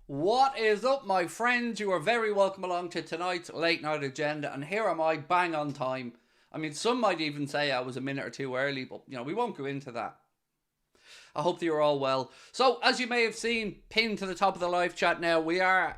What is up, my friends? You are very welcome along to tonight's late night agenda, and here am I, bang on time. I mean, some might even say I was a minute or two early, but we won't go into that. I hope that you're all well. So, as you may have seen, pinned to the top of the live chat now, we are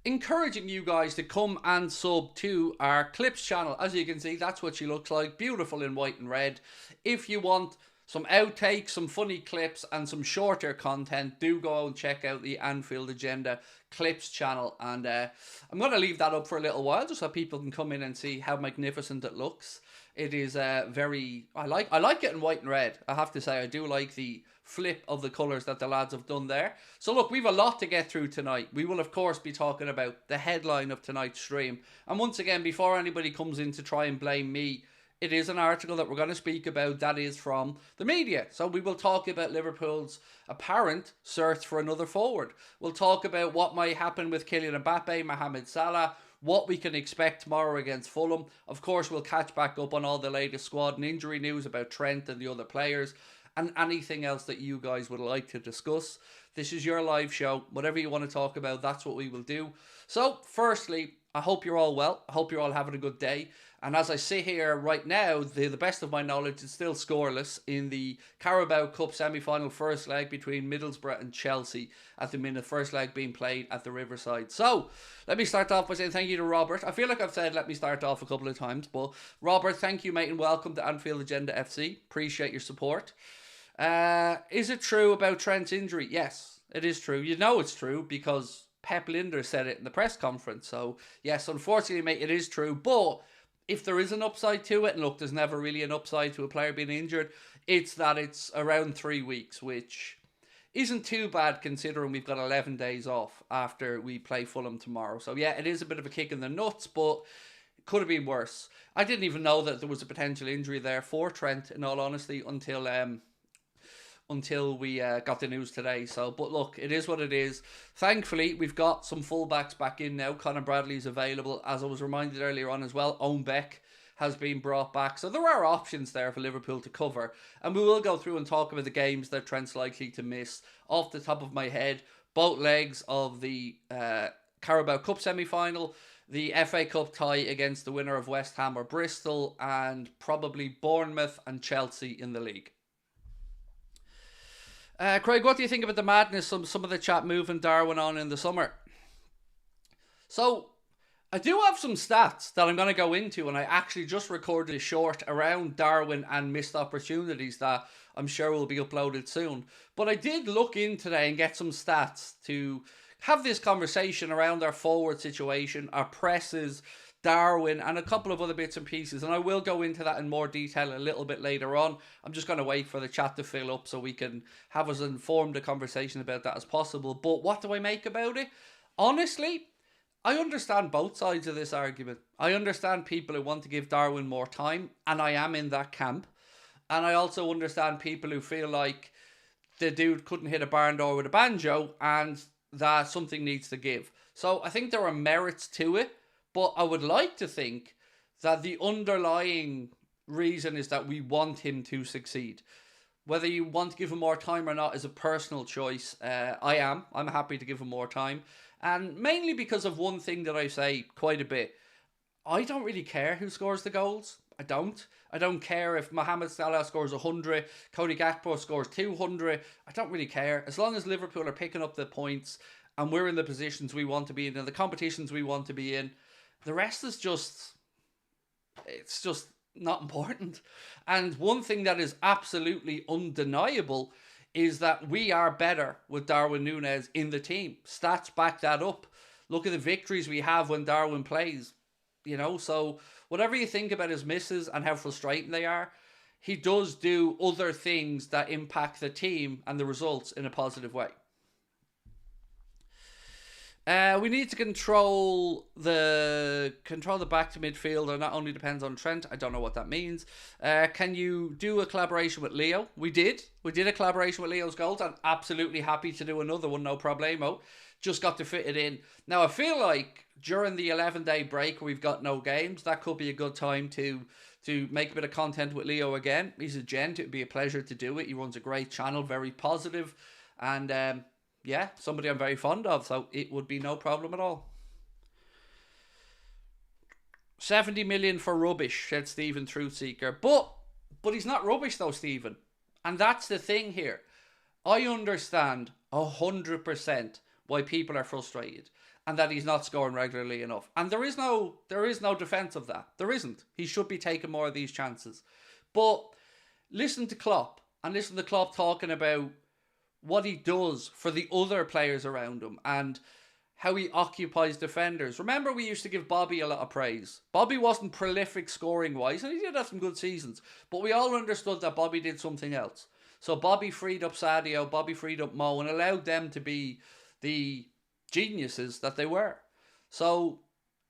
encouraging you guys to come and sub to our clips channel. As you can see, that's what she looks like, beautiful in white and red. If you want some outtakes, some funny clips, and some shorter content, do go and check out the Anfield Agenda clips channel. And I'm going to leave that up for a little while just so people can come in and see how magnificent it looks. It is very... I like it in white and red. I have to say, I do like the flip of the colours that the lads have done there. So look, we've a lot to get through tonight. We will of course be talking about the headline of tonight's stream. And once again, before anybody comes in to try and blame me, it is an article that we're going to speak about that is from the media. So we will talk about Liverpool's apparent search for another forward. We'll talk about what might happen with Kylian Mbappe, Mohamed Salah, what we can expect tomorrow against Fulham. Of course, we'll catch back up on all the latest squad and injury news about Trent and the other players, and anything else that you guys would like to discuss. This is your live show. Whatever you want to talk about, that's what we will do. So, firstly, I hope you're all well. I hope you're all having a good day. And as I sit here right now, the best of my knowledge, is still scoreless in the Carabao Cup semi-final first leg between Middlesbrough and Chelsea at the minute. First leg being played at the Riverside. So, let me start off by saying thank you to Robert. I feel like I've said let me start off a couple of times. But Robert, thank you, mate, and welcome to Anfield Agenda FC. Appreciate your support. Is it true about Trent's injury? Yes, it is true. You know it's true because Pep Linder said it in the press conference. So, yes, unfortunately, mate, it is true. But if there is an upside to it, and look, there's never really an upside to a player being injured, it's that it's around 3 weeks, which isn't too bad considering we've got 11 days off after we play Fulham tomorrow. So, yeah, it is a bit of a kick in the nuts, but it could have been worse. I didn't even know that there was a potential injury there for Trent, in all honesty, until we got the news today. So, but look, it is what it is. Thankfully, we've got some fullbacks back in now. Conor Bradley's available, as I was reminded earlier on as well. Owen Beck has been brought back. So there are options there for Liverpool to cover. And we will go through and talk about the games that Trent's likely to miss. Off the top of my head, both legs of the Carabao Cup semi-final, the FA Cup tie against the winner of West Ham or Bristol, and probably Bournemouth and Chelsea in the league. Craig, what do you think about the madness some of the chat moving Darwin on in the summer? So, I do have some stats that I'm going to go into, and I actually just recorded a short around Darwin and missed opportunities that I'm sure will be uploaded soon. But I did look in today and get some stats to have this conversation around our forward situation, our presses, Darwin, and a couple of other bits and pieces. And I will go into that in more detail a little bit later on. I'm just going to wait for the chat to fill up so we can have as informed a conversation about that as possible. But what do I make about it? Honestly, I understand both sides of this argument. I understand people who want to give Darwin more time, and I am in that camp. And I also understand people who feel like the dude couldn't hit a barn door with a banjo and that something needs to give. So I think there are merits to it. But I would like to think that the underlying reason is that we want him to succeed. Whether you want to give him more time or not is a personal choice. I'm happy to give him more time. And mainly because of one thing that I say quite a bit. I don't really care who scores the goals. I don't care if Mohamed Salah scores 100, Cody Gakpo scores 200. I don't really care. As long as Liverpool are picking up the points and we're in the positions we want to be in and the competitions we want to be in, the rest is it's just not important. And one thing that is absolutely undeniable is that we are better with Darwin Nunez in the team. Stats back that up. Look at the victories we have when Darwin plays. So whatever you think about his misses and how frustrating they are, he does do other things that impact the team and the results in a positive way. We need to control the back to midfielder. Not only depends on Trent. I don't know what that means. Can you do a collaboration with Leo? We did a collaboration with Leo's Gold. I'm absolutely happy to do another one. No problemo. Just got to fit it in. Now I feel like during the 11-day break where we've got no games, that could be a good time to make a bit of content with Leo again. He's a gent. It'd be a pleasure to do it. He runs a great channel, very positive, and yeah, somebody I'm very fond of, so it would be no problem at all. 70 million for rubbish, said Stephen Truthseeker. But he's not rubbish though, Stephen. And that's the thing here. I understand 100% why people are frustrated and that he's not scoring regularly enough. And there is no defence of that. There isn't. He should be taking more of these chances. But listen to Klopp and listen to Klopp talking about what he does for the other players around him and how he occupies defenders. Remember, we used to give Bobby a lot of praise. Bobby wasn't prolific scoring wise, and he did have some good seasons, but we all understood that Bobby did something else. So Bobby freed up Sadio, Bobby freed up Mo, and allowed them to be the geniuses that they were. So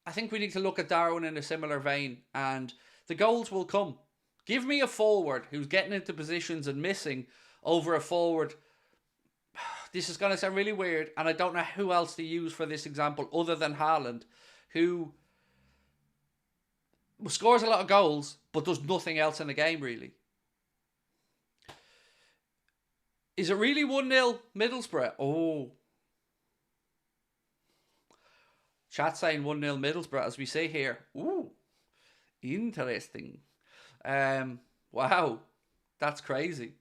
I think we need to look at Darwin in a similar vein, and the goals will come. Give me a forward who's getting into positions and missing over a forward. This is going to sound really weird, and I don't know who else to use for this example other than Haaland, who scores a lot of goals but does nothing else in the game, really. Is it really 1-0 Middlesbrough? Oh. Chat saying 1-0 Middlesbrough as we say here. Ooh. Interesting. Wow. That's crazy.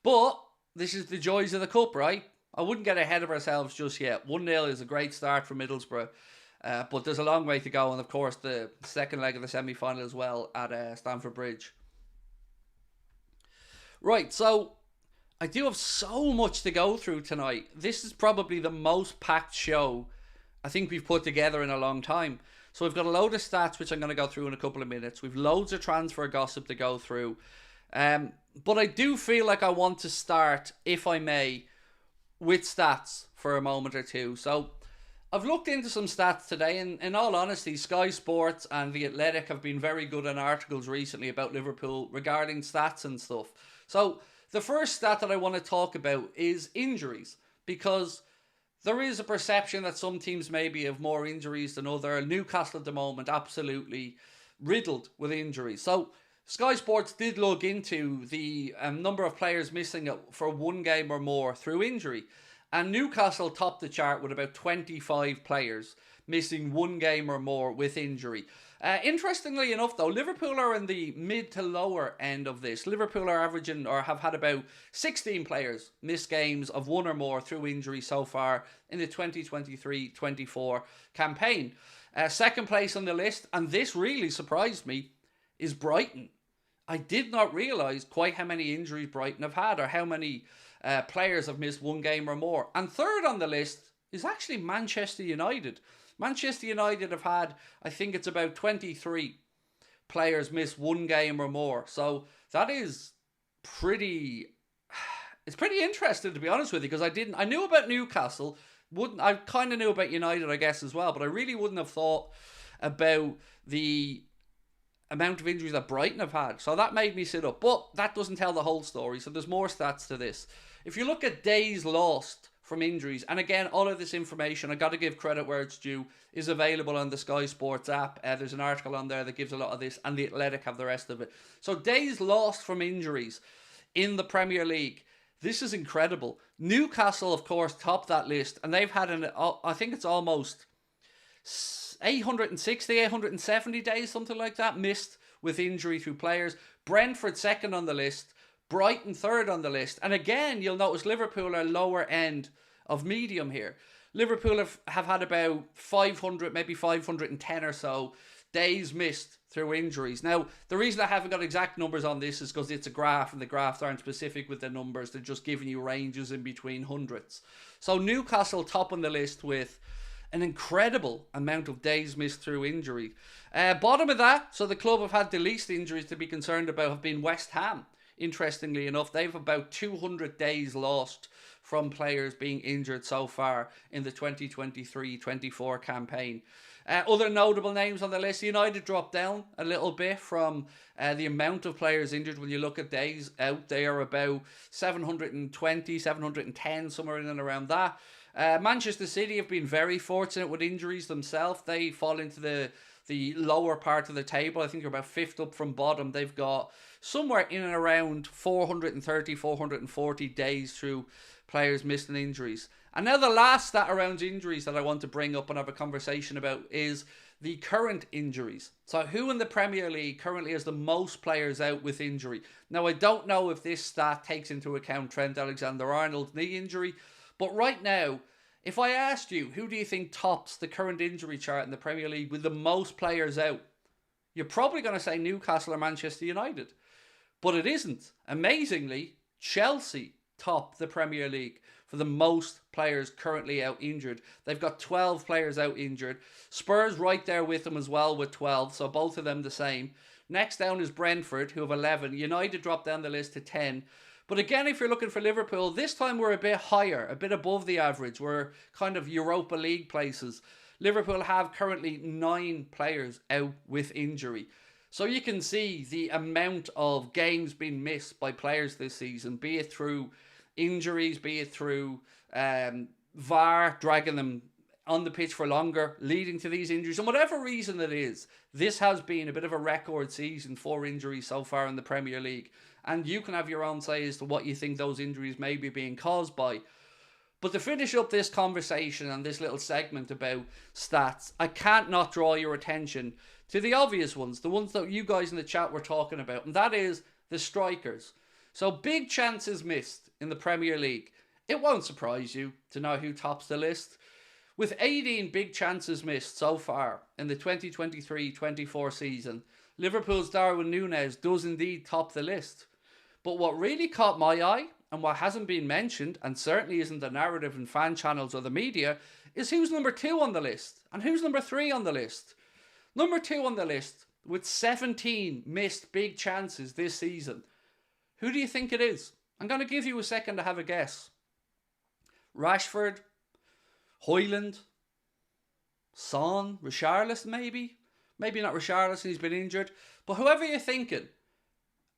But this is the joys of the cup, right? I wouldn't get ahead of ourselves just yet. 1-0 is a great start for Middlesbrough. But there's a long way to go. And of course, the second leg of the semi-final as well at Stamford Bridge. Right, so I do have so much to go through tonight. This is probably the most packed show I think we've put together in a long time. So we've got a load of stats, which I'm going to go through in a couple of minutes. We've loads of transfer gossip to go through. But I do feel like I want to start, if I may, with stats for a moment or two. So I've looked into some stats today, and in all honesty, Sky Sports and The Athletic have been very good in articles recently about Liverpool regarding stats and stuff. So the first stat that I want to talk about is injuries, because there is a perception that some teams maybe have more injuries than others. Newcastle at the moment, absolutely riddled with injuries. So Sky Sports did look into the number of players missing for one game or more through injury. And Newcastle topped the chart with about 25 players missing one game or more with injury. Interestingly enough, though, Liverpool are in the mid to lower end of this. Liverpool are averaging or have had about 16 players miss games of one or more through injury so far in the 2023-24 campaign. Second place on the list, and this really surprised me, is Brighton. I did not realise quite how many injuries Brighton have had or how many players have missed one game or more. And third on the list is actually Manchester United. Manchester United have had, I think it's about 23 players miss one game or more. So that is it's pretty interesting, to be honest with you, because I knew about Newcastle, I kind of knew about United, I guess, as well, but I really wouldn't have thought about the amount of injuries that Brighton have had. So that made me sit up. But that doesn't tell the whole story. So there's more stats to this. If you look at days lost from injuries, and again, all of this information, I got to give credit where it's due, is available on the Sky Sports app. There's an article on there that gives a lot of this, and The Athletic have the rest of it. So days lost from injuries in the Premier League. This is incredible. Newcastle, of course, topped that list, and they've had I think it's almost 860, 870 days, something like that, missed with injury through players. Brentford second on the list. Brighton third on the list. And again, you'll notice Liverpool are lower end of medium here. Liverpool have had about 500, maybe 510 or so days missed through injuries. Now, the reason I haven't got exact numbers on this is because it's a graph, and the graphs aren't specific with the numbers. They're just giving you ranges in between hundreds. So Newcastle top on the list with an incredible amount of days missed through injury. Bottom of that, so the club have had the least injuries to be concerned about, have been West Ham. Interestingly enough, they've about 200 days lost from players being injured so far in the 2023-24 campaign. Other notable names on the list, United dropped down a little bit from the amount of players injured. When you look at days out, they are about 720, 710, somewhere in and around that. Manchester City have been very fortunate with injuries themselves. They fall into the the lower part of the table. I think they're about 5th up from bottom. They've got somewhere in and around 430, 440 days through players missing injuries. And now the last stat around injuries that I want to bring up and have a conversation about is the current injuries. So who in the Premier League currently has the most players out with injury? Now, I don't know if this stat takes into account Trent Alexander-Arnold's knee injury, but right now, if I asked you, who do you think tops the current injury chart in the Premier League with the most players out? You're probably going to say Newcastle or Manchester United. But it isn't. Amazingly, Chelsea top the Premier League for the most players currently out injured. They've got 12 players out injured. Spurs right there with them as well with 12, so both of them the same. Next down is Brentford, who have 11. United dropped down the list to 10. But again, if you're looking for Liverpool, this time we're a bit higher, a bit above the average. We're kind of Europa League places. Liverpool have currently 9 players out with injury. So you can see the amount of games being missed by players this season, be it through injuries, be it through VAR dragging them on the pitch for longer, leading to these injuries. And whatever reason it is, this has been a bit of a record season for injuries so far in the Premier League. And you can have your own say as to what you think those injuries may be being caused by. But to finish up this conversation and this little segment about stats, I can't not draw your attention to the obvious ones, the ones that you guys in the chat were talking about, and that is the strikers. So big chances missed in the Premier League. It won't surprise you to know who tops the list. With 18 big chances missed so far in the 2023-24 season, Liverpool's Darwin Nunez does indeed top the list. But what really caught my eye, and what hasn't been mentioned, and certainly isn't the narrative in fan channels or the media, is who's number 2 on the list, and who's number 3 on the list. Number 2 on the list, with 17 missed big chances this season. Who do you think it is? I'm going to give you a second to have a guess. Rashford, Houlden, Son, Richarlison maybe? Maybe not Richarlison, he's been injured. But whoever you're thinking,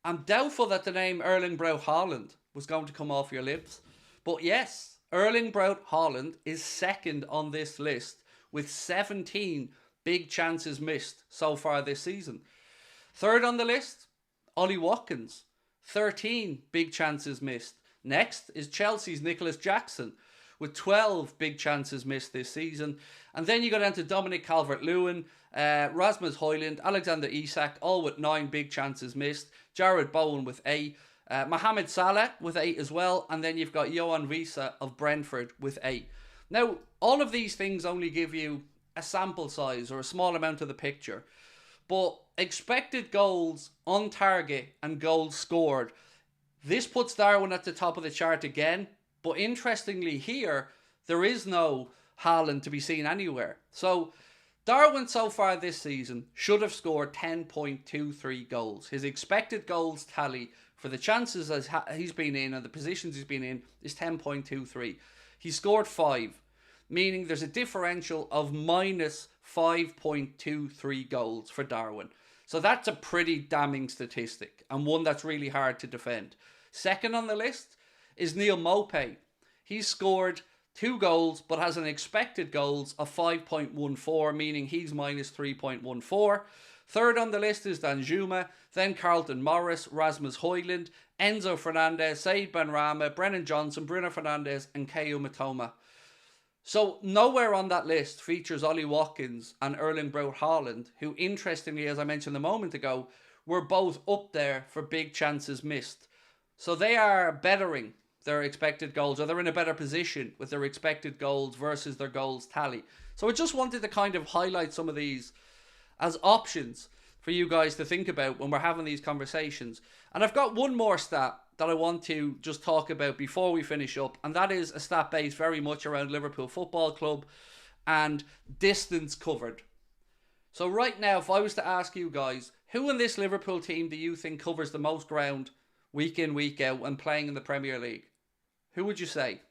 I'm doubtful that the name Erling Braut Haaland was going to come off your lips. But yes, Erling Braut Haaland is second on this list with 17 big chances missed so far this season. Third on the list, Ollie Watkins, 13 big chances missed. Next is Chelsea's Nicholas Jackson with 12 big chances missed this season. And then you go down to Dominic Calvert-Lewin, Rasmus Højlund, Alexander Isak, all with 9 big chances missed. Jared Bowen with 8. Mohamed Salah with 8 as well. And then you've got Yohan Wissa of Brentford with 8. Now, all of these things only give you a sample size or a small amount of the picture. But expected goals on target and goals scored, this puts Darwin at the top of the chart again. But interestingly here, there is no Haaland to be seen anywhere. So Darwin so far this season should have scored 10.23 goals. His expected goals tally for the chances as he's been in and the positions he's been in is 10.23. He scored 5, meaning there's a differential of minus 5.23 goals for Darwin. So that's a pretty damning statistic and one that's really hard to defend. Second on the list is Neal Maupay. He's scored 2 goals but has an expected goals of 5.14, meaning he's minus 3.14. Third on the list is Danjuma, then Carlton Morris, Rasmus Højlund, Enzo Fernandez, Said Benrahma, Brennan Johnson, Bruno Fernandes and Keio Matoma. So nowhere on that list features Ollie Watkins and Erling Braut Haaland, who interestingly, as I mentioned a moment ago, were both up there for big chances missed. So they are bettering their expected goals, or they're in a better position with their expected goals versus their goals tally. So I just wanted to kind of highlight some of these as options for you guys to think about when we're having these conversations. And I've got one more stat that I want to just talk about before we finish up, and that is a stat based very much around Liverpool Football Club and distance covered. So right now, if I was to ask you guys, who in this Liverpool team do you think covers the most ground week in, week out when playing in the Premier League? Who would you say?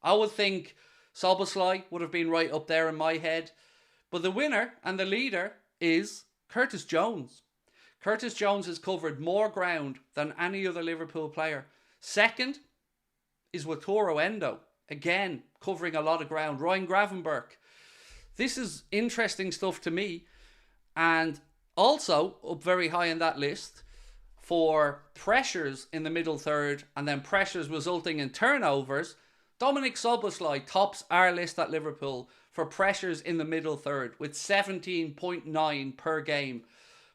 I would think Szoboszlai would have been right up there in my head. But the winner and the leader is Curtis Jones. Curtis Jones has covered more ground than any other Liverpool player. Second is Wataru Endo. Again, covering a lot of ground. Ryan Gravenberch. This is interesting stuff to me. And also, up very high on that list, for pressures in the middle third and then pressures resulting in turnovers, Dominic Szoboszlai tops our list at Liverpool for pressures in the middle third with 17.9 per game.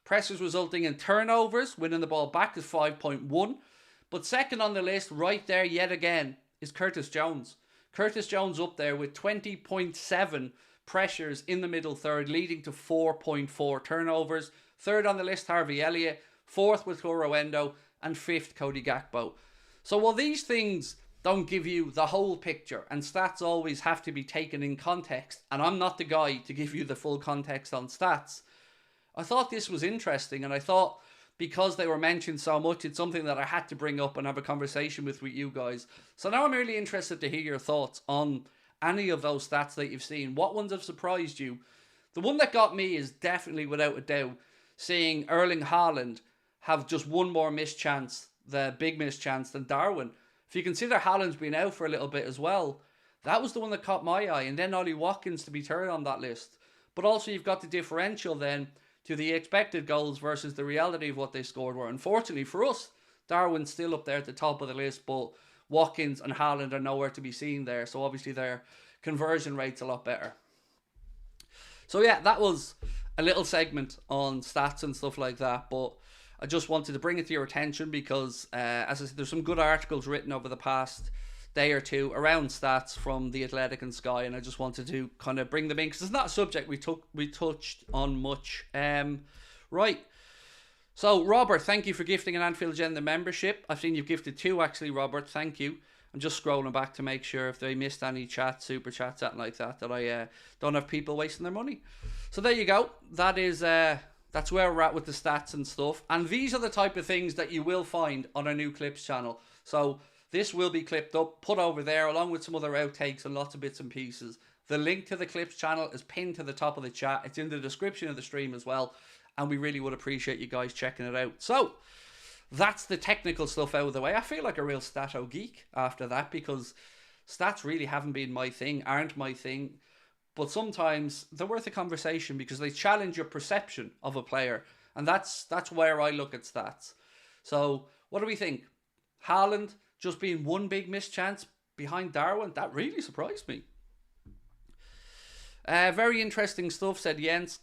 Pressures resulting in turnovers, winning the ball back, is 5.1. But second on the list, right there yet again, is Curtis Jones. Curtis Jones up there with 20.7 pressures in the middle third, leading to 4.4 turnovers. Third on the list, Harvey Elliott. Fourth with Endo. And fifth, Cody Gakpo. So while these things don't give you the whole picture, and stats always have to be taken in context, and I'm not the guy to give you the full context on stats, I thought this was interesting, and I thought because they were mentioned so much, it's something that I had to bring up and have a conversation with you guys. So now I'm really interested to hear your thoughts on any of those stats that you've seen. What ones have surprised you? The one that got me is definitely, without a doubt, seeing Erling Haaland have just one more missed chance, the big missed chance, than Darwin. If you consider Haaland's been out for a little bit as well, that was the one that caught my eye. And then Ollie Watkins to be third on that list. But also you've got the differential then to the expected goals versus the reality of what they scored were. Unfortunately for us, Darwin's still up there at the top of the list, but Watkins and Haaland are nowhere to be seen there. So obviously their conversion rate's a lot better. So yeah, that was a little segment on stats and stuff like that. But I just wanted to bring it to your attention because, as I said, there's some good articles written over the past day or two around stats from The Athletic and Sky, and I just wanted to kind of bring them in because it's not a subject we touched on much. Right. So, Robert, thank you for gifting an Anfield Agenda membership. I've seen you've gifted 2, actually, Robert. Thank you. I'm just scrolling back to make sure if they missed any chats, super chats, something like that, that I don't have people wasting their money. So there you go. That is... That's where we're at with the stats and stuff. And these are the type of things that you will find on our new Clips channel. So this will be clipped up, put over there, along with some other outtakes and lots of bits and pieces. The link to the Clips channel is pinned to the top of the chat. It's in the description of the stream as well. And we really would appreciate you guys checking it out. So that's the technical stuff out of the way. I feel like a real stato geek after that because stats really haven't been my thing, aren't my thing. But sometimes they're worth a conversation because they challenge your perception of a player. And that's where I look at stats. So what do we think? Haaland just being one big missed chance behind Darwin? That really surprised me. Very interesting stuff, said Jensk.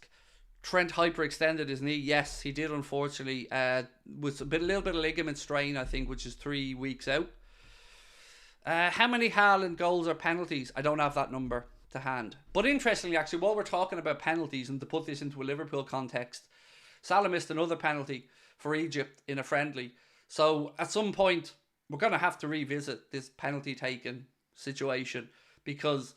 Trent hyperextended his knee. Yes, he did, unfortunately. With a little bit of ligament strain, I think, which is 3 weeks out. How many Haaland goals or penalties? I don't have that number to hand. But interestingly, actually, while we're talking about penalties and to put this into a Liverpool context, Salah missed another penalty for Egypt in a friendly. So at some point, we're going to have to revisit this penalty taken situation because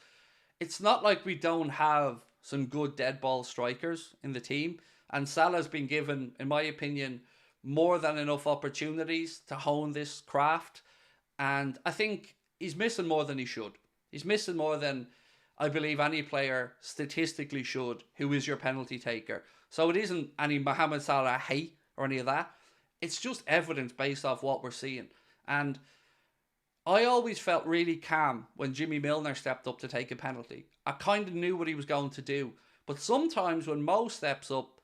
it's not like we don't have some good dead ball strikers in the team. And Salah's been given, in my opinion, more than enough opportunities to hone this craft. And I think he's missing more than he should. He's missing more than I believe any player statistically should who is your penalty taker. So it isn't any Mohamed Salah hate or any of that. It's just evidence based off what we're seeing. And I always felt really calm when Jimmy Milner stepped up to take a penalty. I kind of knew what he was going to do. But sometimes when Mo steps up,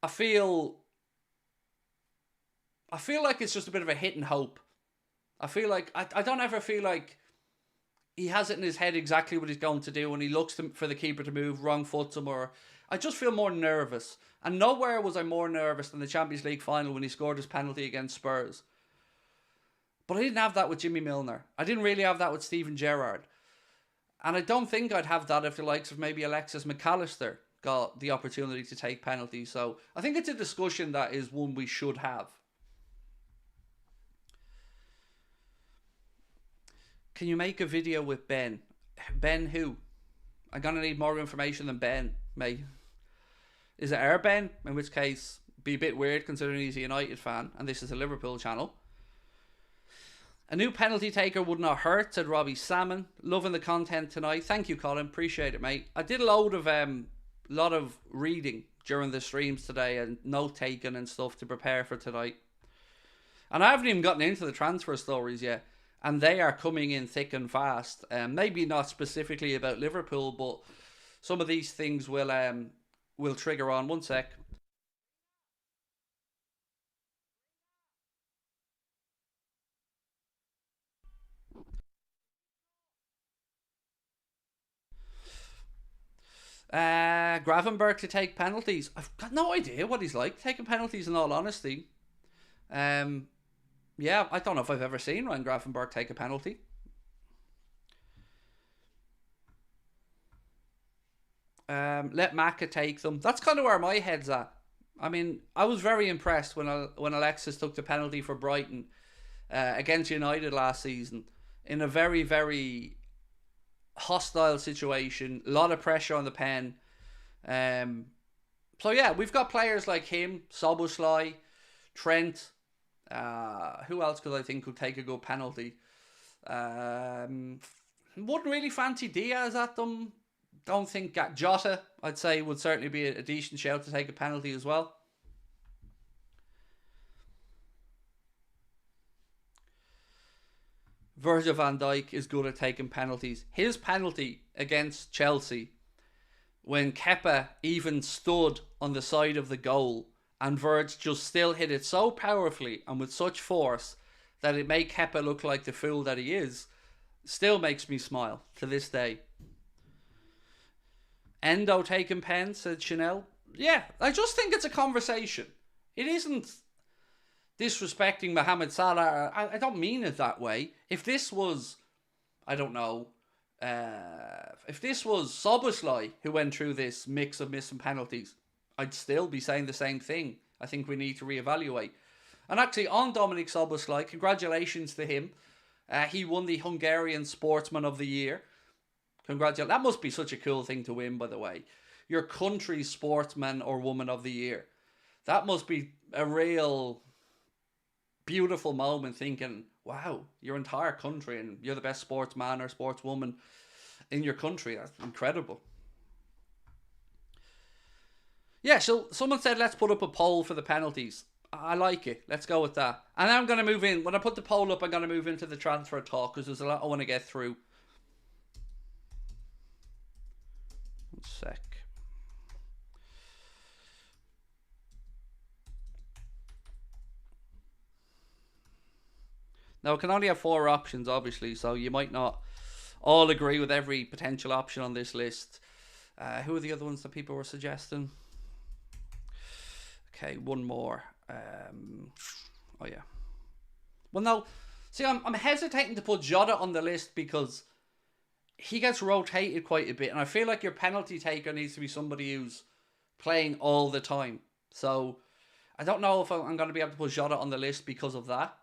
I feel like it's just a bit of a hit and hope. I feel like, I don't ever feel like he has it in his head exactly what he's going to do when he looks for the keeper to move, wrong foots him, or I just feel more nervous. And nowhere was I more nervous than the Champions League final when he scored his penalty against Spurs. But I didn't have that with Jimmy Milner. I didn't really have that with Steven Gerrard. And I don't think I'd have that if the likes of maybe Alexis McAllister got the opportunity to take penalties. So I think it's a discussion that is one we should have. Can you make a video with Ben? Ben who? I'm going to need more information than Ben, mate. Is it our Ben? In which case, be a bit weird considering he's a United fan and this is a Liverpool channel. A new penalty taker would not hurt, said Robbie Salmon. Loving the content tonight. Thank you, Colin. Appreciate it, mate. I did a lot of reading during the streams today and note taking and stuff to prepare for tonight. And I haven't even gotten into the transfer stories yet. And they are coming in thick and fast. Maybe not specifically about Liverpool, but some of these things will trigger on. One sec. Gravenberch to take penalties. I've got no idea what he's like taking penalties, in all honesty. Yeah, I don't know if I've ever seen Ryan Gravenberch take a penalty. Let Maka take them. That's kind of where my head's at. I mean, I was very impressed when Alexis took the penalty for Brighton against United last season in a very, very hostile situation. A lot of pressure on the pen. So yeah, we've got players like him, Szoboszlai, Trent. Who else could I think could take a good penalty? Wouldn't really fancy Diaz at them. Don't think Jota, I'd say, would certainly be a decent shout to take a penalty as well. Virgil van Dijk is good at taking penalties. His penalty against Chelsea, when Kepa even stood on the side of the goal and Virg just still hit it so powerfully and with such force that it made Kepa look like the fool that he is, still makes me smile to this day. Endo taking pen, said Chanel. Yeah, I just think it's a conversation. It isn't disrespecting Mohamed Salah. I don't mean it that way. If this was, I don't know, if this was Szoboszlai who went through this mix of missing penalties, I'd still be saying the same thing. I think we need to reevaluate. And actually, on Dominic Szoboszlai, congratulations to him. He won the Hungarian Sportsman of the Year. Congratulations. That must be such a cool thing to win, by the way. Your country's Sportsman or Woman of the Year. That must be a real beautiful moment, thinking, wow, your entire country and you're the best sportsman or sportswoman in your country. That's incredible. Yeah, so someone said let's put up a poll for the penalties. I like it. Let's go with that. And I'm going to move in. When I put the poll up, I'm going to move into the transfer talk because there's a lot I want to get through. One sec. Now, it can only have 4 options, obviously, so you might not all agree with every potential option on this list. Who are the other ones that people were suggesting? Okay, one more. Oh, yeah. Well, no. See, I'm hesitating to put Jota on the list because he gets rotated quite a bit, and I feel like your penalty taker needs to be somebody who's playing all the time. So I don't know if I'm going to be able to put Jota on the list because of that.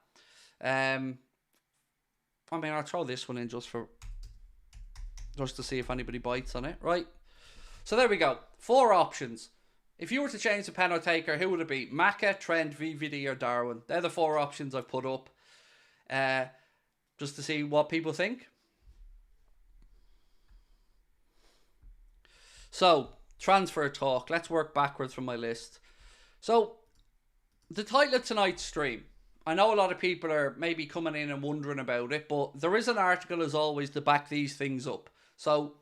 I mean, I'll throw this one in just to see if anybody bites on it, right? So there we go. 4 options. If you were to change the penalty taker, who would it be? Maka, Trent, VVD, or Darwin? They're the 4 options I've put up, just to see what people think. So, transfer talk. Let's work backwards from my list. So, the title of tonight's stream. I know a lot of people are maybe coming in and wondering about it, but there is an article, as always, to back these things up. So,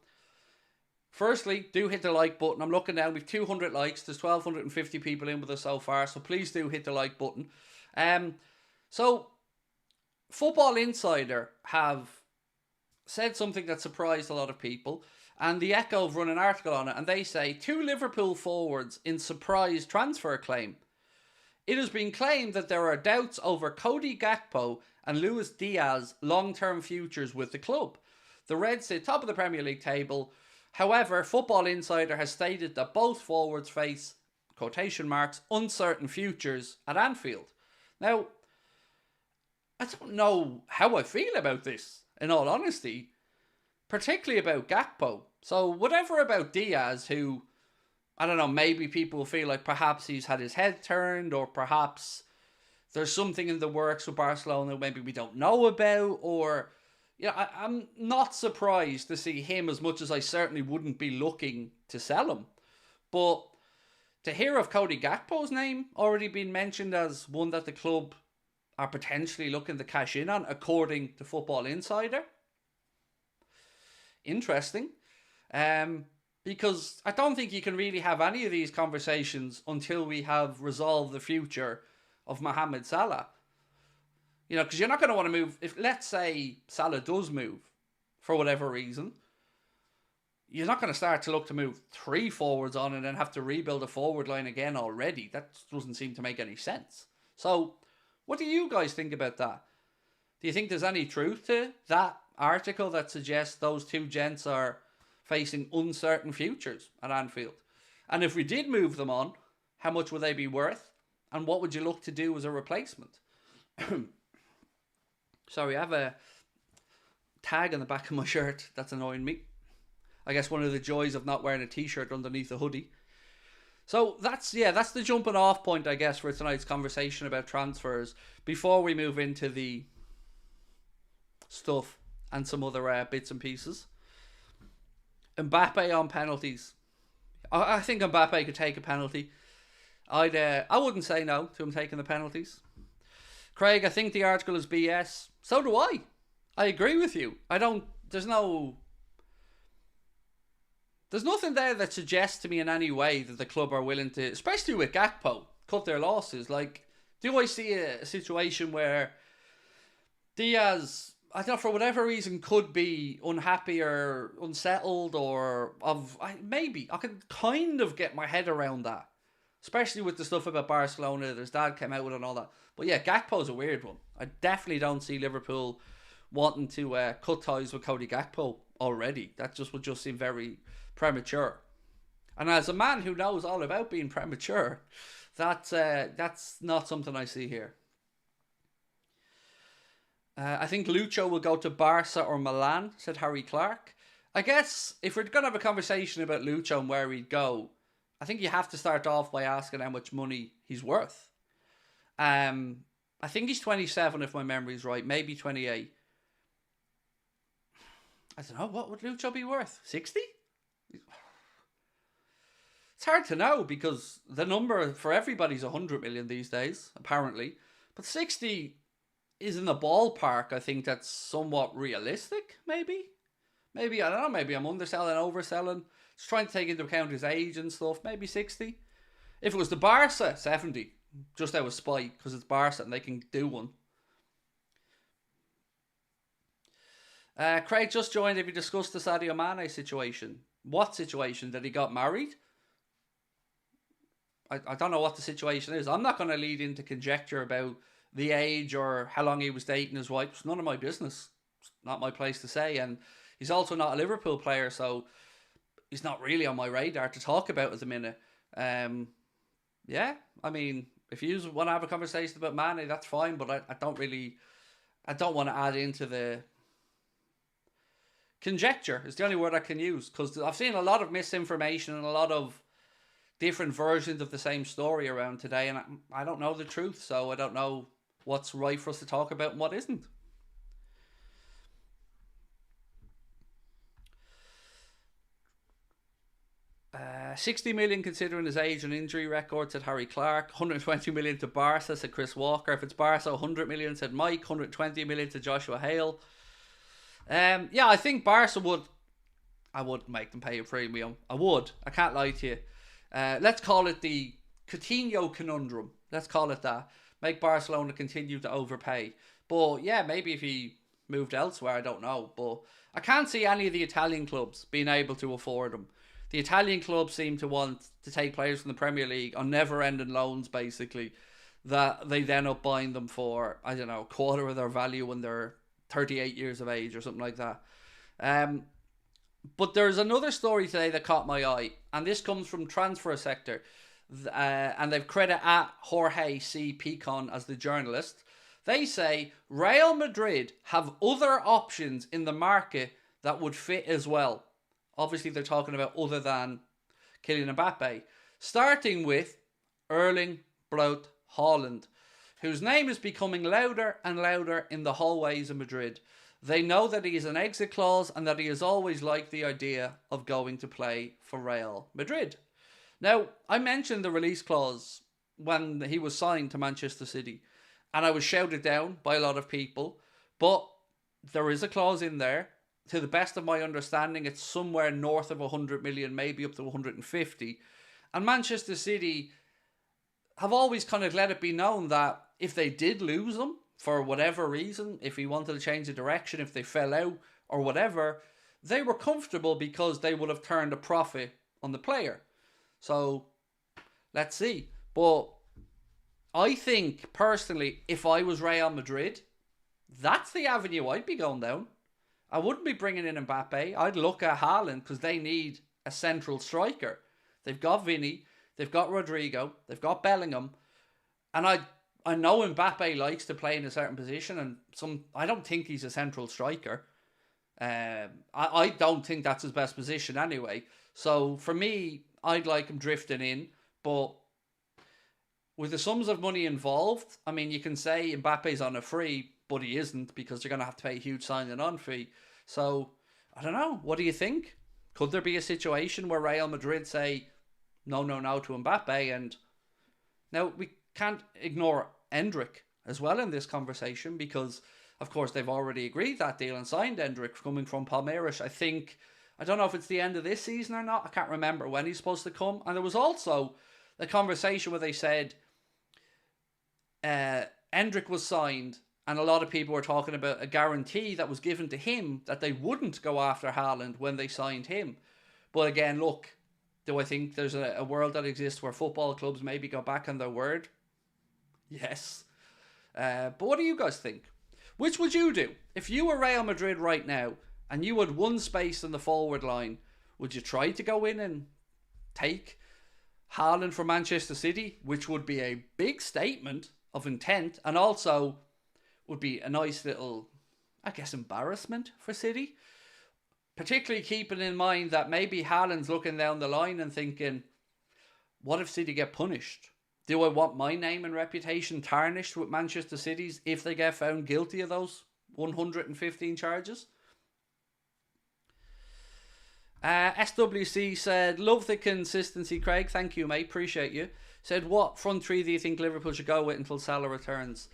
firstly, do hit the like button. I'm looking down, we've 200 likes. There's 1,250 people in with us so far, so please do hit the like button. So, Football Insider have said something that surprised a lot of people, and The Echo have run an article on it, and they say, 2 Liverpool forwards in surprise transfer claim. It has been claimed that there are doubts over Cody Gakpo and Luis Diaz long-term futures with the club. The Reds sit top of the Premier League table. However, Football Insider has stated that both forwards face, quotation marks, uncertain futures at Anfield. Now, I don't know how I feel about this, in all honesty, particularly about Gakpo. So whatever about Diaz, who, I don't know, maybe people feel like perhaps he's had his head turned, or perhaps there's something in the works with Barcelona maybe we don't know about, or, I'm not surprised to see him as much as I certainly wouldn't be looking to sell him. But to hear of Cody Gakpo's name already being mentioned as one that the club are potentially looking to cash in on, according to Football Insider, interesting. Because I don't think you can really have any of these conversations until we have resolved the future of Mohamed Salah. You know, because you're not going to want to move. If, let's say, Salah does move for whatever reason, you're not going to start to look to move 3 forwards on and then have to rebuild a forward line again already. That doesn't seem to make any sense. So, what do you guys think about that? Do you think there's any truth to that article that suggests those two gents are facing uncertain futures at Anfield? And if we did move them on, how much would they be worth? And what would you look to do as a replacement? Sorry, I have a tag on the back of my shirt that's annoying me. I guess one of the joys of not wearing a t-shirt underneath a hoodie. So that's the jumping off point, I guess, for tonight's conversation about transfers before we move into the stuff and some other bits and pieces. Mbappe on penalties. I think Mbappe could take a penalty. I wouldn't say no to him taking the penalties. Craig, I think the article is BS. So do I. I agree with you. There's nothing there that suggests to me in any way that the club are willing to, especially with Gakpo, cut their losses. Like, do I see a situation where Diaz, I don't know, for whatever reason, could be unhappy or unsettled maybe. I can kind of get my head around that. Especially with the stuff about Barcelona that his dad came out with and all that. But yeah, Gakpo's a weird one. I definitely don't see Liverpool wanting to cut ties with Cody Gakpo already. That would just seem very premature. And as a man who knows all about being premature, that's not something I see here. I think Lucho will go to Barca or Milan, said Harry Clark. I guess if we're going to have a conversation about Lucho and where he'd go, I think you have to start off by asking how much money he's worth. I think he's 27 if my memory's right, maybe 28. I don't know, what would Lucho be worth? 60? It's hard to know because the number for everybody's 100 million these days, apparently. But 60 is in the ballpark, I think that's somewhat realistic, maybe? Maybe, I don't know, maybe I'm underselling, overselling. Just trying to take into account his age and stuff, maybe 60. If it was the Barca, 70. Just out of spite, because it's Barca and they can do one. Craig just joined. Have you discussed the Sadio Mane situation? What situation? That he got married? I don't know what the situation is. I'm not going to lead into conjecture about the age or how long he was dating his wife. It's none of my business. It's not my place to say. And he's also not a Liverpool player, so he's not really on my radar to talk about at the minute. Yeah, I mean, if you want to have a conversation about Mane, that's fine, but I don't want to add into the conjecture. Is the only word I can use, because I've seen a lot of misinformation and a lot of different versions of the same story around today, and I don't know the truth, so I don't know what's right for us to talk about and what isn't. 60 million considering his age and injury record, said Harry Clark. 120 million to Barca, said Chris Walker. If it's Barca, 100 million, said Mike. 120 million to Joshua Hale. Yeah, I think Barca I would make them pay a premium. I would. I can't lie to you. Let's call it the Coutinho conundrum. Let's call it that. Make Barcelona continue to overpay. But yeah, maybe if he moved elsewhere, I don't know. But I can't see any of the Italian clubs being able to afford him. The Italian clubs seem to want to take players from the Premier League on never-ending loans, basically, that they then up buying them for, I don't know, a quarter of their value when they're 38 years of age or something like that. But there's another story today that caught my eye, and this comes from Transfer Sector, and they've credit at Jorge C. Picon as the journalist. They say Real Madrid have other options in the market that would fit as well. Obviously, they're talking about other than Kylian Mbappe. Starting with Erling Braut Haaland, whose name is becoming louder and louder in the hallways of Madrid. They know that he has an exit clause and that he has always liked the idea of going to play for Real Madrid. Now, I mentioned the release clause when he was signed to Manchester City, and I was shouted down by a lot of people, but there is a clause in there to the best of my understanding, it's somewhere north of 100 million, maybe up to 150. And Manchester City have always kind of let it be known that if they did lose him, for whatever reason, if he wanted to change the direction, if they fell out or whatever, they were comfortable because they would have turned a profit on the player. So, let's see. But I think, personally, if I was Real Madrid, that's the avenue I'd be going down. I wouldn't be bringing in Mbappe. I'd look at Haaland because they need a central striker. They've got Vinny, they've got Rodrigo, they've got Bellingham, and I know Mbappe likes to play in a certain position, and I don't think he's a central striker. I don't think that's his best position anyway. So for me, I'd like him drifting in, but with the sums of money involved, I mean, you can say Mbappe's on a free, but he isn't because they're going to have to pay a huge signing on fee. So, I don't know. What do you think? Could there be a situation where Real Madrid say no to Mbappe? And now we can't ignore Endrick as well in this conversation because, of course, they've already agreed that deal and signed Endrick coming from Palmeiras. I don't know if it's the end of this season or not. I can't remember when he's supposed to come. And there was also a conversation where they said Endrick was signed, and a lot of people were talking about a guarantee that was given to him that they wouldn't go after Haaland when they signed him. But again, look, do I think there's a world that exists where football clubs maybe go back on their word? Yes. But what do you guys think? Which would you do? If you were Real Madrid right now and you had one space in the forward line, would you try to go in and take Haaland from Manchester City, which would be a big statement of intent, and also would be a nice little, I guess, embarrassment for City? Particularly keeping in mind that maybe Haaland's looking down the line and thinking, what if City get punished? Do I want my name and reputation tarnished with Manchester City's if they get found guilty of those 115 charges? SWC said, love the consistency, Craig. Thank you, mate. Appreciate you. Said, what front three do you think Liverpool should go with until Salah returns?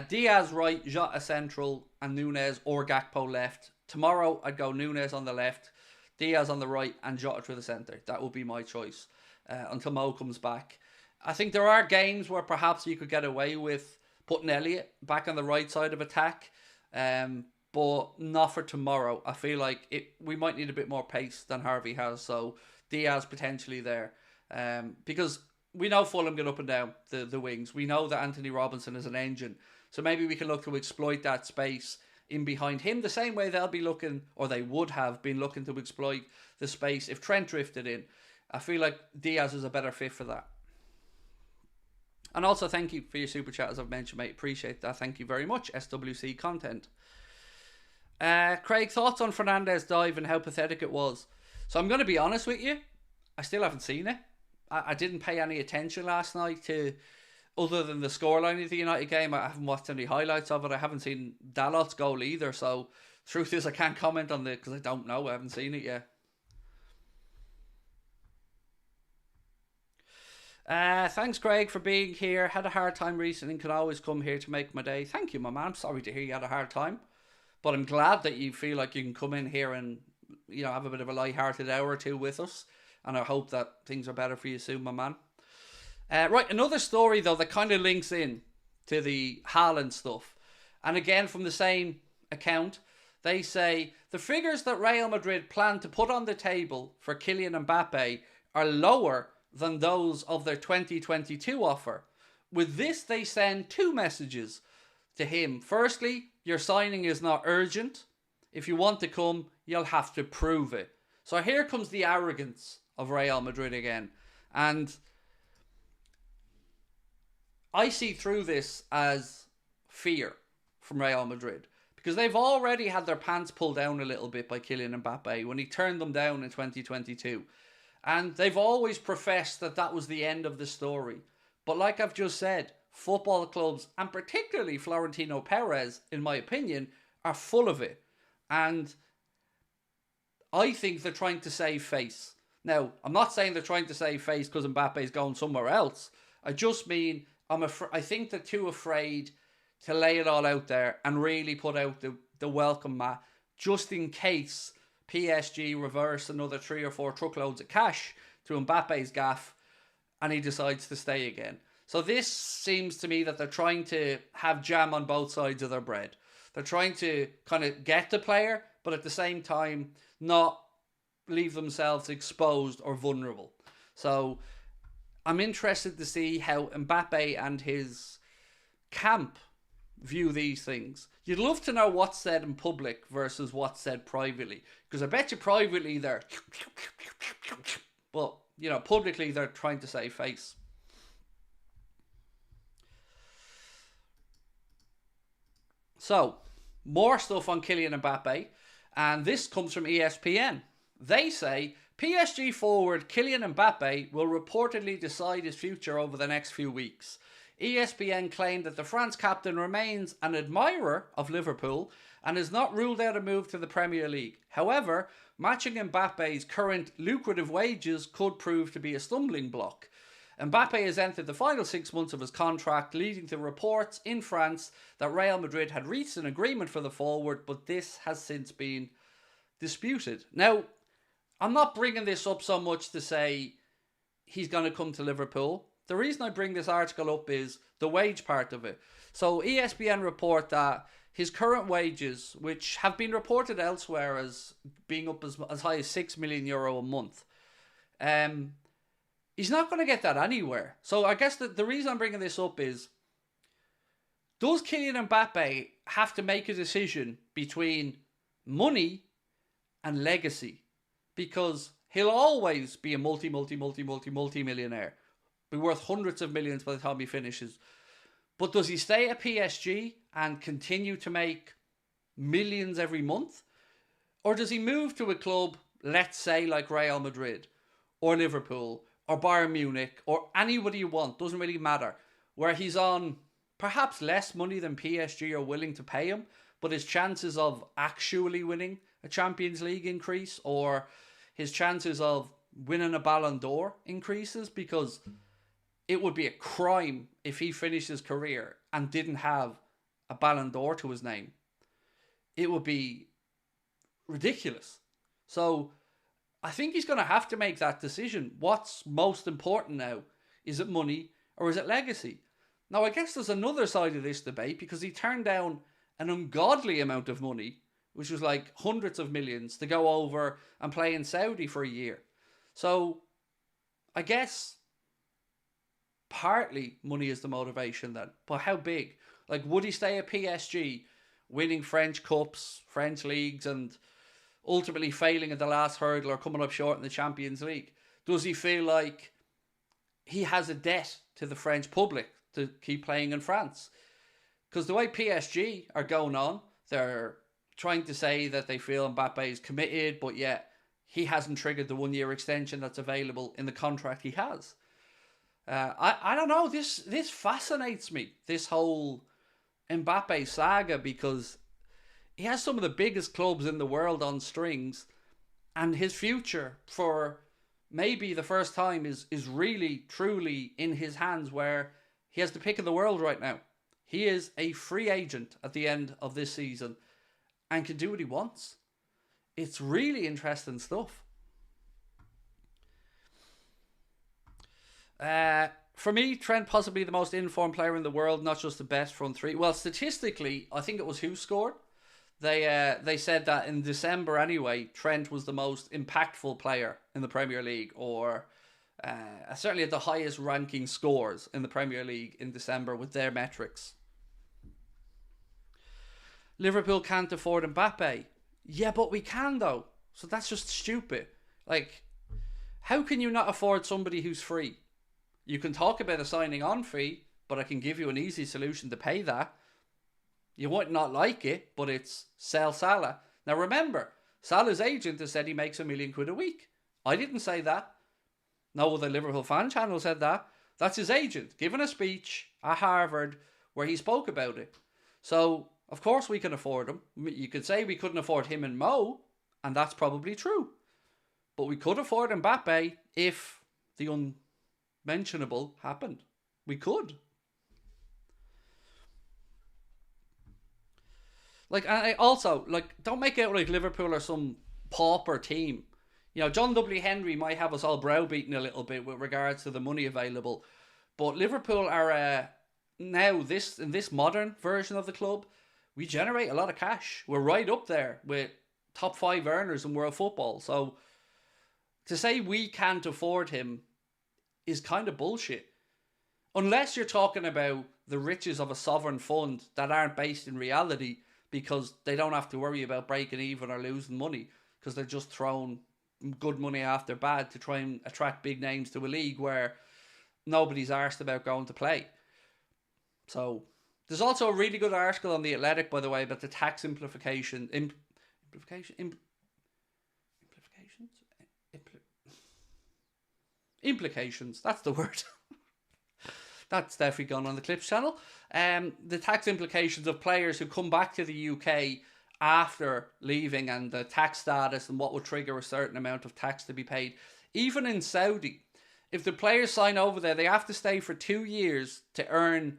Diaz right, Jota central, and Nunez or Gakpo left. Tomorrow, I'd go Nunez on the left, Diaz on the right, and Jota through the centre. That would be my choice until Mo comes back. I think there are games where perhaps you could get away with putting Elliott back on the right side of attack, but not for tomorrow. I feel like we might need a bit more pace than Harvey has, so Diaz potentially there. Because we know Fulham get up and down the wings. We know that Anthony Robinson is an engine, so maybe we can look to exploit that space in behind him the same way they'll be looking, or they would have been looking to exploit the space if Trent drifted in. I feel like Diaz is a better fit for that. And also, thank you for your super chat, as I've mentioned, mate. Appreciate that. Thank you very much, SWC content. Craig, thoughts on Fernandes' dive and how pathetic it was? So I'm going to be honest with you. I still haven't seen it. I didn't pay any attention last night to, other than the scoreline of the United game. I haven't watched any highlights of it. I haven't seen Dalot's goal either. So truth is, I can't comment on it because I don't know. I haven't seen it yet. Thanks, Craig, for being here. Had a hard time recently and can always come here to make my day. Thank you, my man. I'm sorry to hear you had a hard time, but I'm glad that you feel like you can come in here and, you know, have a bit of a light-hearted hour or two with us, and I hope that things are better for you soon, my man. Right, another story, though, that kind of links in to the Haaland stuff, and again, from the same account, they say, the figures that Real Madrid plan to put on the table for Kylian Mbappe are lower than those of their 2022 offer. With this, they send two messages to him. Firstly, your signing is not urgent. If you want to come, you'll have to prove it. So here comes the arrogance of Real Madrid again. And I see through this as fear from Real Madrid, because they've already had their pants pulled down a little bit by Kylian Mbappe when he turned them down in 2022. And they've always professed that that was the end of the story. But like I've just said, football clubs, and particularly Florentino Perez, in my opinion, are full of it. And I think they're trying to save face. Now, I'm not saying they're trying to save face because Mbappe's going somewhere else. I just mean, I think they're too afraid to lay it all out there and really put out the welcome mat just in case PSG reverse another 3 or 4 truckloads of cash to Mbappe's gaff and he decides to stay again. So this seems to me that they're trying to have jam on both sides of their bread. They're trying to kind of get the player, but at the same time not leave themselves exposed or vulnerable. So I'm interested to see how Mbappe and his camp view these things. You'd love to know what's said in public versus what's said privately, because I bet you privately they're, but publicly they're trying to save face. So more stuff on Kylian Mbappe, and this comes from ESPN. They say PSG forward Kylian Mbappe will reportedly decide his future over the next few weeks. ESPN claimed that the France captain remains an admirer of Liverpool and has not ruled out a move to the Premier League. However, matching Mbappe's current lucrative wages could prove to be a stumbling block. Mbappe has entered the final 6 months of his contract, leading to reports in France that Real Madrid had reached an agreement for the forward, but this has since been disputed. Now, I'm not bringing this up so much to say he's going to come to Liverpool. The reason I bring this article up is the wage part of it. So ESPN report that his current wages, which have been reported elsewhere as being up as high as €6 million a month, he's not going to get that anywhere. So I guess the reason I'm bringing this up is, does Kylian Mbappe have to make a decision between money and legacy? Because he'll always be a multi-millionaire. Be worth hundreds of millions by the time he finishes. But does he stay at PSG and continue to make millions every month? Or does he move to a club, let's say like Real Madrid or Liverpool or Bayern Munich or anybody you want, doesn't really matter, where he's on perhaps less money than PSG are willing to pay him, but his chances of actually winning a Champions League increase, or his chances of winning a Ballon d'Or increases? Because it would be a crime if he finished his career and didn't have a Ballon d'Or to his name. It would be ridiculous. So I think he's going to have to make that decision. What's most important now? Is it money or is it legacy? Now, I guess there's another side of this debate, because he turned down an ungodly amount of money, which was like hundreds of millions, to go over and play in Saudi for a year. So I guess partly money is the motivation then. But how big? Like, would he stay at PSG, winning French Cups, French leagues, and ultimately failing at the last hurdle or coming up short in the Champions League? Does he feel like he has a debt to the French public to keep playing in France? Because the way PSG are going on, they're trying to say that they feel Mbappe is committed, but yet he hasn't triggered the 1 year extension that's available in the contract he has. I don't know. This fascinates me, this whole Mbappe saga, because he has some of the biggest clubs in the world on strings, and his future, for maybe the first time, is really, truly in his hands, where he has the pick of the world right now. He is a free agent at the end of this season and can do what he wants. It's really interesting stuff. For me, Trent possibly the most informed player in the world, not just the best front three. Well, statistically, I think it was who scored. They said that in December anyway, Trent was the most impactful player in the Premier League, or certainly at the highest ranking scores in the Premier League in December with their metrics. Liverpool can't afford Mbappe. Yeah, but we can though. So that's just stupid. Like, how can you not afford somebody who's free? You can talk about a signing on fee, but I can give you an easy solution to pay that. You might not like it, but it's sell Salah. Now remember, Salah's agent has said he makes £1 million a week. I didn't say that. No other Liverpool fan channel said that. That's his agent giving a speech at Harvard where he spoke about it. So, of course we can afford him. You could say we couldn't afford him and Mo, and that's probably true. But we could afford Mbappe if the unmentionable happened. We could. Like, and I also, like, don't make it out like Liverpool are some pauper team. You know, John W. Henry might have us all browbeaten a little bit with regards to the money available, but Liverpool are now in this modern version of the club, we generate a lot of cash. We're right up there with top 5 earners in world football. So to say we can't afford him is kind of bullshit. Unless you're talking about the riches of a sovereign fund that aren't based in reality because they don't have to worry about breaking even or losing money because they're just throwing good money after bad to try and attract big names to a league where nobody's arsed about going to play. So there's also a really good article on The Athletic, by the way, about the tax implications. That's the word. That's definitely gone on the Clips channel. The tax implications of players who come back to the UK after leaving and the tax status and what would trigger a certain amount of tax to be paid. Even in Saudi, if the players sign over there, they have to stay for 2 years to earn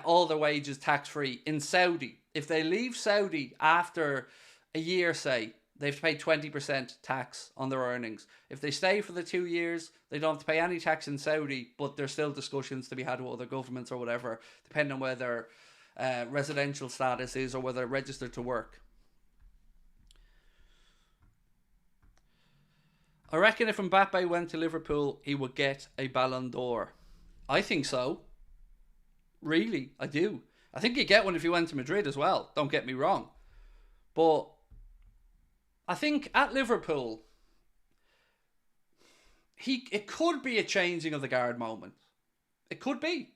all their wages tax-free. In Saudi, if they leave Saudi after a year, say, they have to pay 20% tax on their earnings. If they stay for the 2 years, they don't have to pay any tax in Saudi, but there's still discussions to be had with other governments or whatever, depending on whether residential status is or whether they're registered to work. I reckon if Mbappe went to Liverpool, he would get a Ballon d'Or. I think so. Really, I do. I think he'd get one if he went to Madrid as well. Don't get me wrong. But I think at Liverpool, it could be a changing of the guard moment. It could be.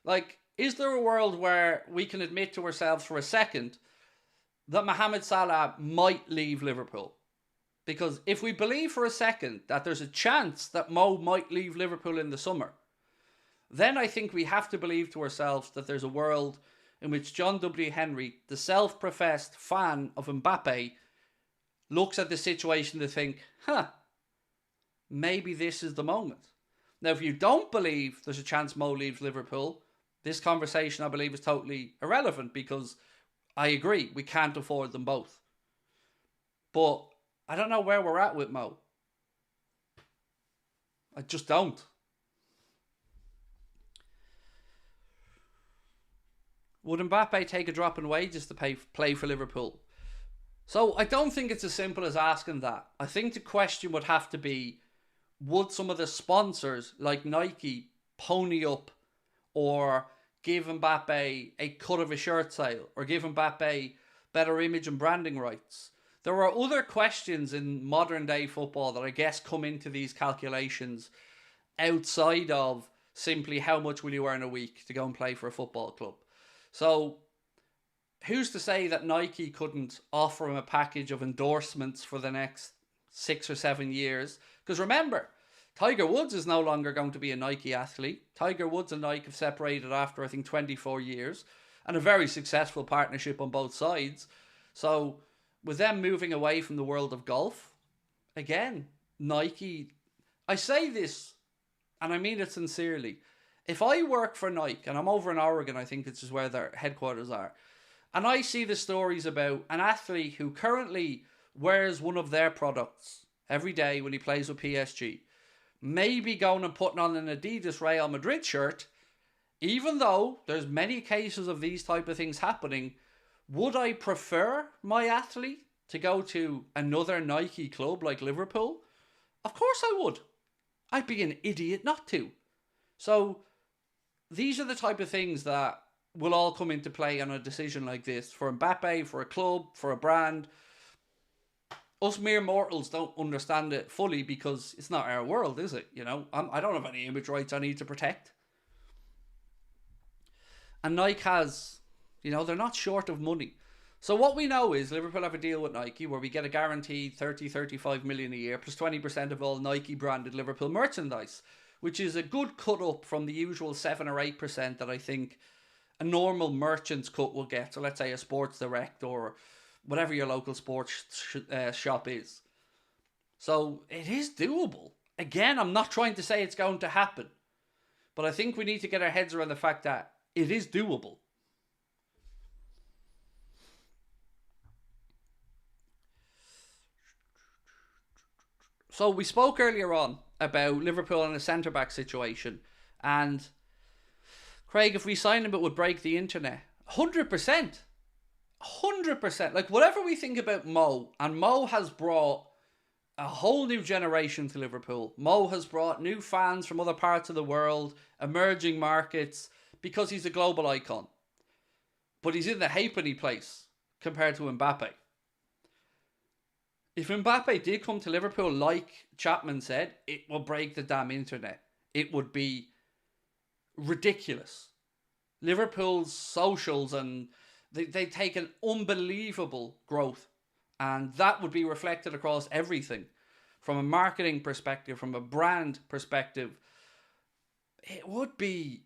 Like, is there a world where we can admit to ourselves for a second that Mohamed Salah might leave Liverpool? Because if we believe for a second that there's a chance that Mo might leave Liverpool in the summer, then I think we have to believe to ourselves that there's a world in which John W. Henry, the self-professed fan of Mbappe, looks at the situation to think, maybe this is the moment. Now, if you don't believe there's a chance Mo leaves Liverpool, this conversation, I believe, is totally irrelevant because I agree, we can't afford them both. But I don't know where we're at with Mo. I just don't. Would Mbappe take a drop in wages to play for Liverpool? So I don't think it's as simple as asking that. I think the question would have to be, would some of the sponsors like Nike pony up or give Mbappe a cut of a shirt sale or give Mbappe better image and branding rights? There are other questions in modern day football that I guess come into these calculations outside of simply how much will you earn a week to go and play for a football club. So who's to say that Nike couldn't offer him a package of endorsements for the next 6 or 7 years? Because remember, Tiger Woods is no longer going to be a Nike athlete. Tiger Woods and Nike have separated after, I think, 24 years. And a very successful partnership on both sides. So with them moving away from the world of golf, again, Nike... I say this, and I mean it sincerely. If I work for Nike, and I'm over in Oregon, I think this is where their headquarters are, and I see the stories about an athlete who currently wears one of their products every day when he plays with PSG, maybe going and putting on an Adidas Real Madrid shirt, even though there's many cases of these type of things happening, would I prefer my athlete to go to another Nike club like Liverpool? Of course I would. I'd be an idiot not to. So these are the type of things that will all come into play on a decision like this. For Mbappe, for a club, for a brand. Us mere mortals don't understand it fully because it's not our world, is it? You know, I don't have any image rights I need to protect. And Nike has, you know, they're not short of money. So what we know is Liverpool have a deal with Nike where we get a guaranteed 35 million a year plus 20% of all Nike branded Liverpool merchandise, which is a good cut up from the usual 7 or 8% that I think a normal merchant's cut will get. So let's say a Sports Direct or whatever your local sports shop is. So it is doable. Again, I'm not trying to say it's going to happen, but I think we need to get our heads around the fact that it is doable. So we spoke earlier on about Liverpool and a centre-back situation. And Craig, if we sign him, it would break the internet. 100%. 100%. Like, whatever we think about Mo, and Mo has brought a whole new generation to Liverpool. Mo has brought new fans from other parts of the world, emerging markets, because he's a global icon. But he's in the halfpenny place compared to Mbappe. If Mbappe did come to Liverpool, like Chapman said, it will break the damn internet. It would be ridiculous. Liverpool's socials, and they take an unbelievable growth. And that would be reflected across everything. From a marketing perspective, from a brand perspective. It would be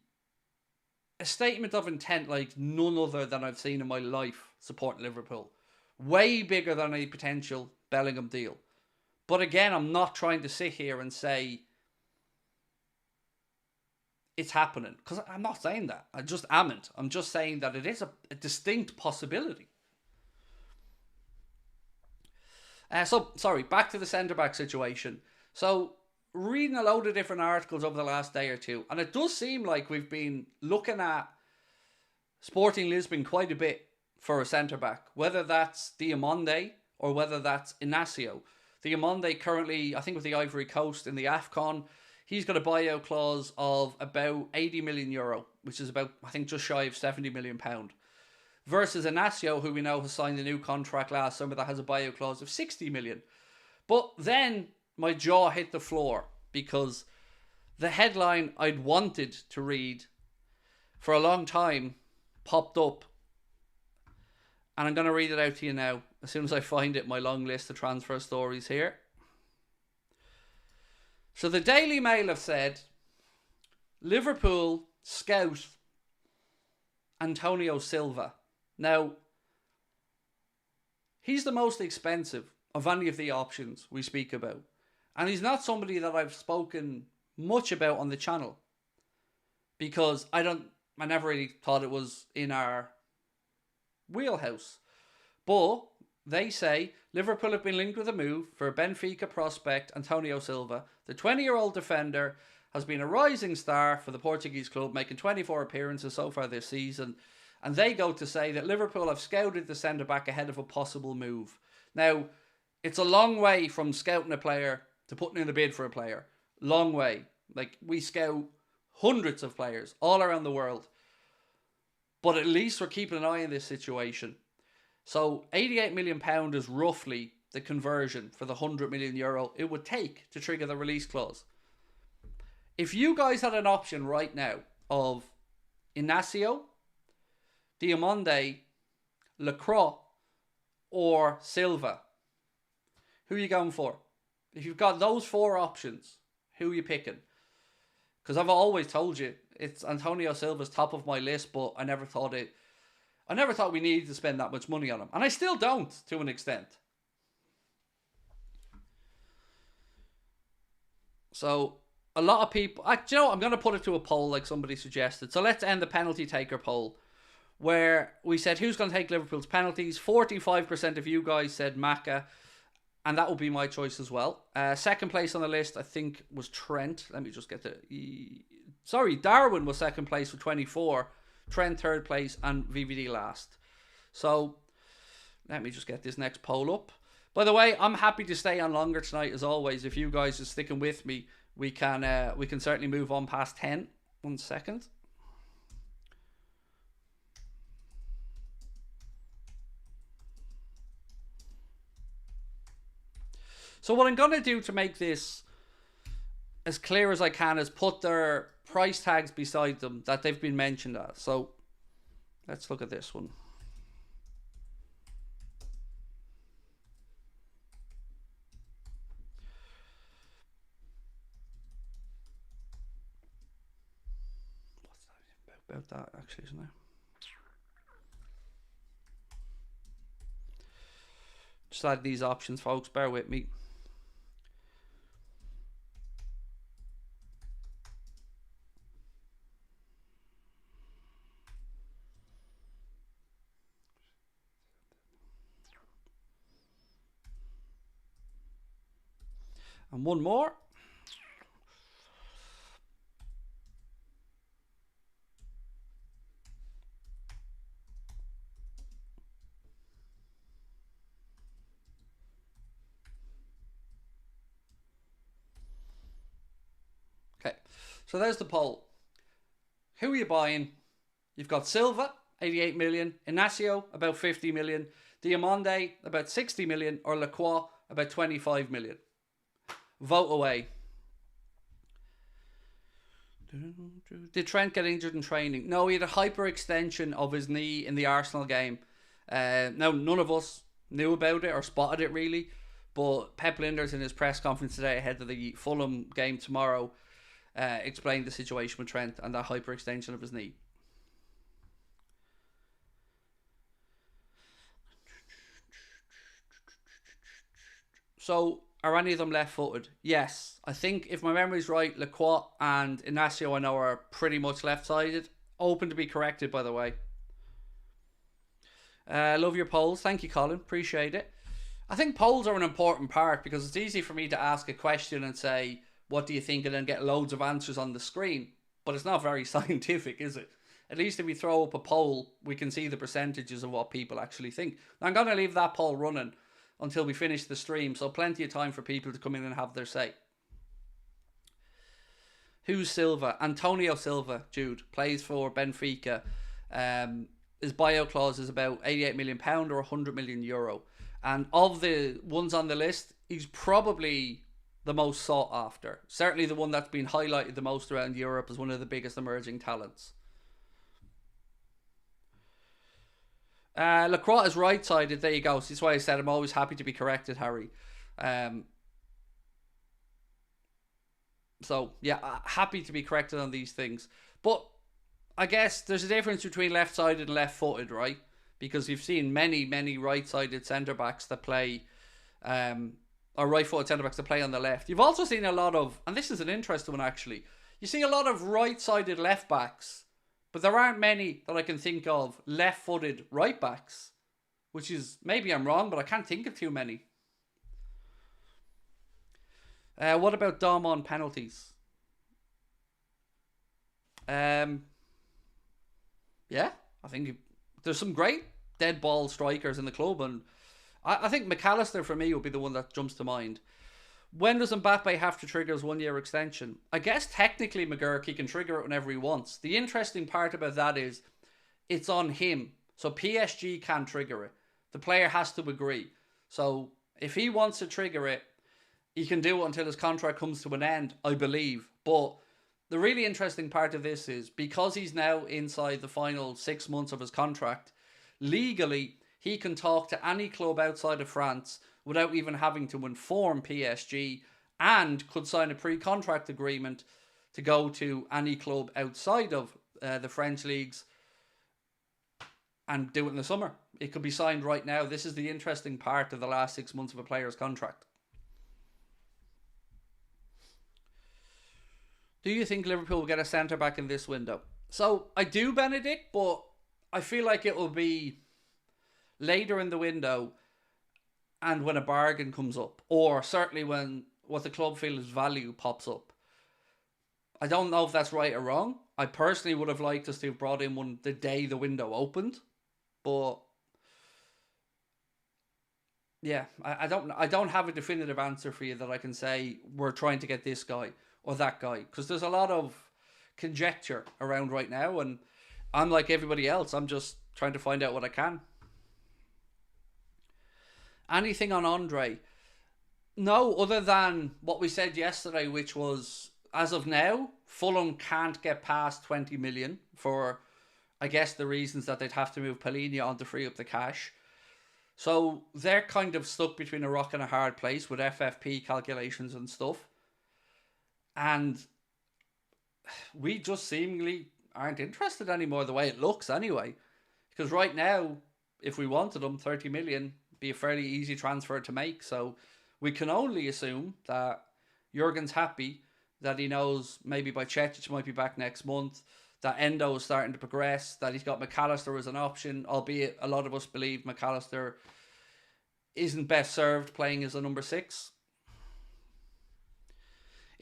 a statement of intent like none other than I've seen in my life supporting Liverpool. Way bigger than a potential Bellingham deal. But again, I'm not trying to sit here and say it's happening, because I'm not saying that. I just amn't. I'm just saying that it is a distinct possibility. Sorry, back to the centre-back situation. So, reading a load of different articles over the last day or two, and it does seem like we've been looking at Sporting Lisbon quite a bit for a centre-back, whether that's Diamonde or whether that's Inacio. Diamonde currently, I think, with the Ivory Coast in the AFCON, he's got a buyout clause of about 80 million euro, which is about, I think, just shy of 70 million pound. Versus Inacio, who we know has signed a new contract last summer that has a buyout clause of 60 million. But then my jaw hit the floor, because the headline I'd wanted to read for a long time popped up. And I'm going to read it out to you now, as soon as I find it in my long list of transfer stories here. So the Daily Mail have said, Liverpool scout Antonio Silva. Now, he's the most expensive of any of the options we speak about. And he's not somebody that I've spoken much about on the channel, because I never really thought it was in our wheelhouse. But they say Liverpool have been linked with a move for Benfica prospect Antonio Silva. The 20-year-old defender has been a rising star for the Portuguese club, making 24 appearances so far this season. And they go to say that Liverpool have scouted the centre-back ahead of a possible move. Now, it's a long way from scouting a player to putting in a bid for a player. Long way. Like, we scout hundreds of players all around the world. But at least we're keeping an eye on this situation. So, £88 million is roughly the conversion for the €100 million it would take to trigger the release clause. If you guys had an option right now of Inacio, Diamonde, Lacroix, or Silva, who are you going for? If you've got those four options, who are you picking? Because I've always told you, it's Antonio Silva's top of my list, but I never thought we needed to spend that much money on him. And I still don't, to an extent. So, a lot of people... I'm going to put it to a poll like somebody suggested. So let's end the penalty taker poll, where we said, who's going to take Liverpool's penalties? 45% of you guys said Maka, and that will be my choice as well. Second place on the list, I think, was Trent. Let me just get Darwin was second place with 24. Trent third place, and VVD last. So, let me just get this next poll up. By the way, I'm happy to stay on longer tonight, as always. If you guys are sticking with me, we can certainly move on past 10. 1 second. So what I'm going to do to make this as clear as I can is put their price tags beside them that they've been mentioned as. So let's look at this one. What's that about that actually, isn't it? Just add these options, folks. Bear with me. And one more. Okay, so there's the poll. Who are you buying? You've got Silva, 88 million, Inacio, about 50 million, Diamonde, about 60 million, or Lacroix, about 25 million. Vote away. Did Trent get injured in training? No, he had a hyperextension of his knee in the Arsenal game. Now, none of us knew about it or spotted it really, but Pep Linders in his press conference today ahead of the Fulham game tomorrow explained the situation with Trent and that hyperextension of his knee. So, are any of them left-footed? Yes. I think, if my memory's right, Lacroix and Inacio I know are pretty much left-sided. Open to be corrected, by the way. Love your polls. Thank you, Colin. Appreciate it. I think polls are an important part because it's easy for me to ask a question and say, what do you think? And then get loads of answers on the screen. But it's not very scientific, is it? At least if we throw up a poll, we can see the percentages of what people actually think. Now, I'm going to leave that poll running until we finish the stream, so plenty of time for people to come in and have their say. Who's Silva? Antonio Silva, Jude, plays for Benfica. His buyout clause is about £88 million or €100 million. And of the ones on the list, he's probably the most sought after. Certainly the one that's been highlighted the most around Europe as one of the biggest emerging talents. Lacroix is right-sided. There you go. So that's why I said I'm always happy to be corrected, Harry. So, yeah, happy to be corrected on these things. But I guess there's a difference between left-sided and left-footed, right? Because you've seen many, many right-sided centre-backs that play, or right-footed centre-backs that play on the left. You've also seen a lot of, and this is an interesting one actually, you see a lot of right-sided left-backs, but there aren't many that I can think of left-footed right-backs, which is, maybe I'm wrong, but I can't think of too many. What about Dom on penalties? Yeah, I think there's some great dead ball strikers in the club, and I think McAllister for me would be the one that jumps to mind. When does Mbappe have to trigger his 1 year extension? I guess technically McGurk, he can trigger it whenever he wants. The interesting part about that is it's on him. So PSG can trigger it. The player has to agree. So if he wants to trigger it, he can do it until his contract comes to an end, I believe. But the really interesting part of this is because he's now inside the final 6 months of his contract, legally he can talk to any club outside of France without even having to inform PSG, and could sign a pre-contract agreement to go to any club outside of the French leagues and do it in the summer. It could be signed right now. This is the interesting part of the last 6 months of a player's contract. Do you think Liverpool will get a centre-back in this window? So, I do, Benedict, but I feel like it will be later in the window and when a bargain comes up, or certainly when what the club feel is value pops up. I don't know if that's right or wrong. I personally would have liked us to have brought in one the day the window opened, but yeah, I don't have a definitive answer for you that I can say we're trying to get this guy or that guy, because there's a lot of conjecture around right now, and I'm like everybody else. I'm just trying to find out what I can. Anything on Andre? No, other than what we said yesterday, which was, as of now, Fulham can't get past 20 million for, I guess, the reasons that they'd have to move Palhinha on to free up the cash. So they're kind of stuck between a rock and a hard place with FFP calculations and stuff. And we just seemingly aren't interested anymore, the way it looks anyway. Because right now, if we wanted them, 30 million be a fairly easy transfer to make. So we can only assume that Jurgen's happy, that he knows maybe by Cech might be back next month, that Endo is starting to progress, that he's got McAllister as an option, albeit a lot of us believe McAllister isn't best served playing as a number 6.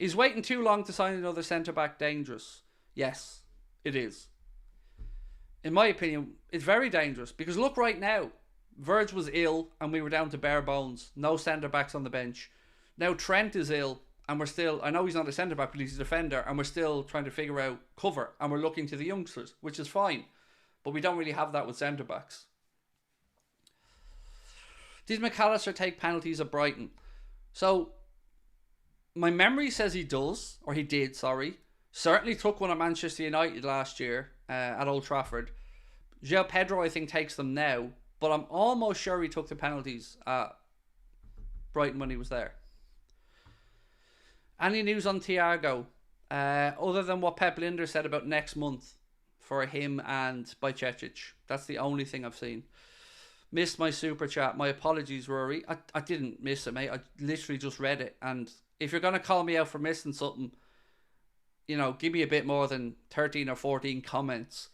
Is waiting too long to sign another centre-back dangerous? Yes, it is. In my opinion, it's very dangerous. Because look right now. Verge was ill and we were down to bare bones. No centre-backs on the bench. Now Trent is ill and we're still... I know he's not a centre-back, but he's a defender. And we're still trying to figure out cover. And we're looking to the youngsters, which is fine. But we don't really have that with centre-backs. Did McAllister take penalties at Brighton? So... my memory says he does, or he did, sorry. Certainly took one at Manchester United last year at Old Trafford. João Pedro, I think, takes them now, but I'm almost sure he took the penalties at Brighton when he was there. Any news on Thiago? Other than what Pep Linder said about next month for him and Bajcetic. That's the only thing I've seen. Missed my super chat. My apologies, Rory. I didn't miss it, mate. I literally just read it, and... if you're going to call me out for missing something, you know, give me a bit more than 13 or 14 comments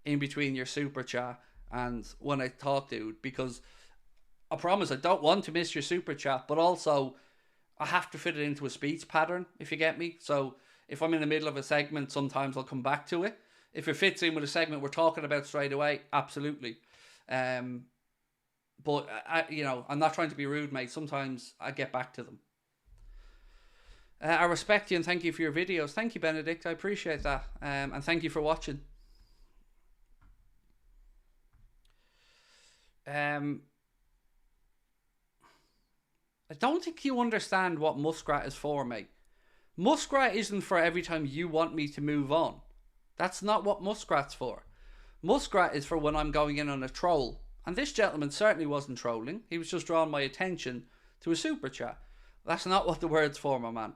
in between your super chat and when I talk, dude. Because I promise I don't want to miss your super chat, but also I have to fit it into a speech pattern, if you get me. So if I'm in the middle of a segment, sometimes I'll come back to it. If it fits in with a segment we're talking about straight away, absolutely. But, you know, I'm not trying to be rude, mate. Sometimes I get back to them. I respect you and thank you for your videos. Thank you, Benedict. I appreciate that. And thank you for watching. I don't think you understand what Muskrat is for, mate. Muskrat isn't for every time you want me to move on. That's not what Muskrat's for. Muskrat is for when I'm going in on a troll. And this gentleman certainly wasn't trolling. He was just drawing my attention to a super chat. That's not what the word's for, my man.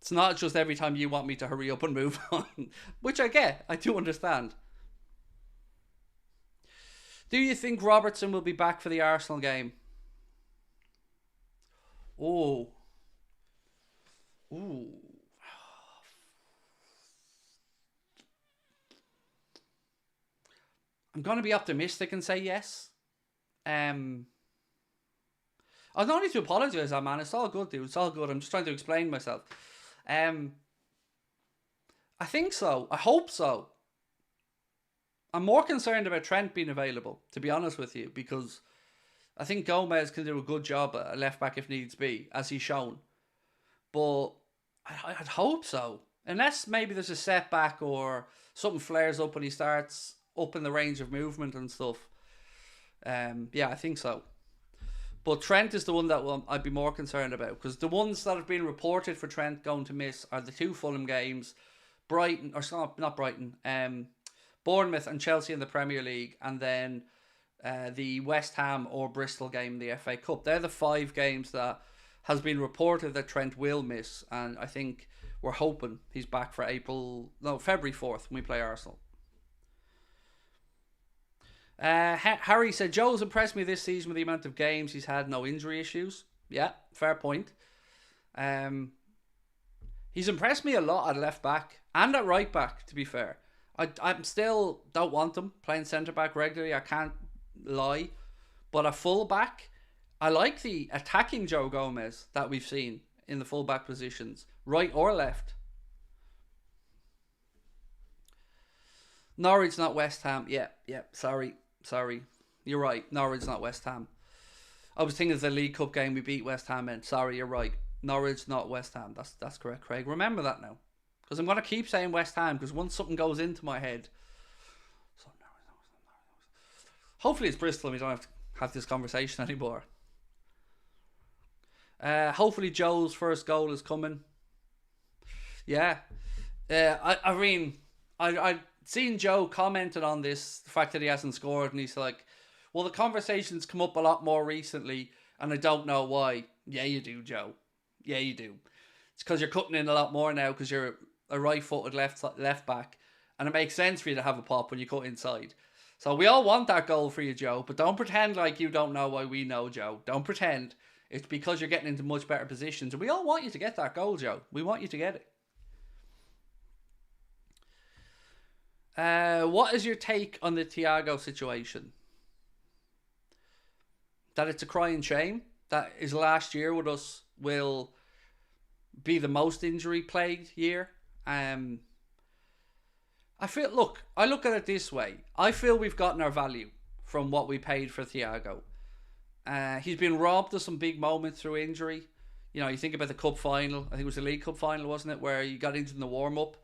It's not just every time you want me to hurry up and move on. Which I get. I do understand. Do you think Robertson will be back for the Arsenal game? Oh. Ooh. I'm going to be optimistic and say yes. I don't need to apologise, man. It's all good, dude. It's all good. I'm just trying to explain myself. I think so. I hope so. I'm more concerned about Trent being available, to be honest with you, because I think Gomez can do a good job at left back if needs be, as he's shown. But I'd hope so. Unless maybe there's a setback or something flares up when he starts up in the range of movement and stuff. Yeah, I think so. But Trent is the one that I'd be more concerned about, because the ones that have been reported for Trent going to miss are the two Fulham games, Brighton, or not Brighton, Bournemouth and Chelsea in the Premier League, and then the West Ham or Bristol game in the FA Cup. They're the 5 games that has been reported that Trent will miss, and I think we're hoping he's back for February 4th when we play Arsenal. Harry said, Joe's impressed me this season with the amount of games he's had, no injury issues. Yeah, fair point. He's impressed me a lot at left back and at right back, to be fair. I'm still don't want him playing centre back regularly, I can't lie. But a full back, I like the attacking Joe Gomez that we've seen in the full back positions, right or left. Norwich, not West Ham. Yeah, sorry. You're right. Norwich, not West Ham. I was thinking of the League Cup game we beat West Ham in. Sorry, you're right. Norwich, not West Ham. That's correct, Craig. Remember that now. Because I'm going to keep saying West Ham, because once something goes into my head... So hopefully it's Bristol and we don't have to have this conversation anymore. Hopefully Joe's first goal is coming. Yeah. I mean, I seen Joe commented on this, the fact that he hasn't scored, and he's like, well, the conversation's come up a lot more recently, and I don't know why. Yeah, you do, Joe. Yeah, you do. It's because you're cutting in a lot more now, because you're a right-footed left back, and it makes sense for you to have a pop when you cut inside. So we all want that goal for you, Joe, but don't pretend like you don't know why we know, Joe. Don't pretend. It's because you're getting into much better positions, and we all want you to get that goal, Joe. We want you to get it. What is your take on the Thiago situation? That it's a crying shame that his last year with us will be the most injury plagued year. I look at it this way. I feel we've gotten our value from what we paid for Thiago. He's been robbed of some big moments through injury. You know, you think about the cup final. I think it was the League Cup final, wasn't it, where you got injured in the warm up.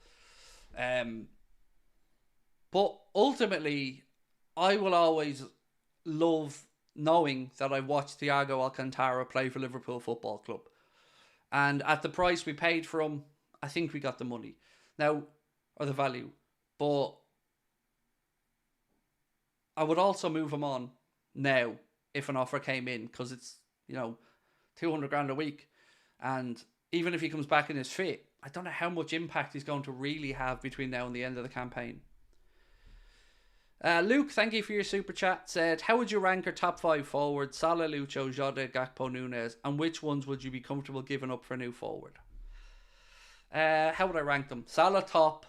But ultimately, I will always love knowing that I watched Thiago Alcantara play for Liverpool Football Club. And at the price we paid for him, I think we got the money. Now, or the value. But I would also move him on now if an offer came in, because it's, 200 grand a week. And even if he comes back in his fit, I don't know how much impact he's going to really have between now and the end of the campaign. Luke, thank you for your super chat. Said, how would you rank your top 5 forwards? Salah, Lucho, Jota, Gakpo, Nunez. And which ones would you be comfortable giving up for a new forward? How would I rank them? Salah top.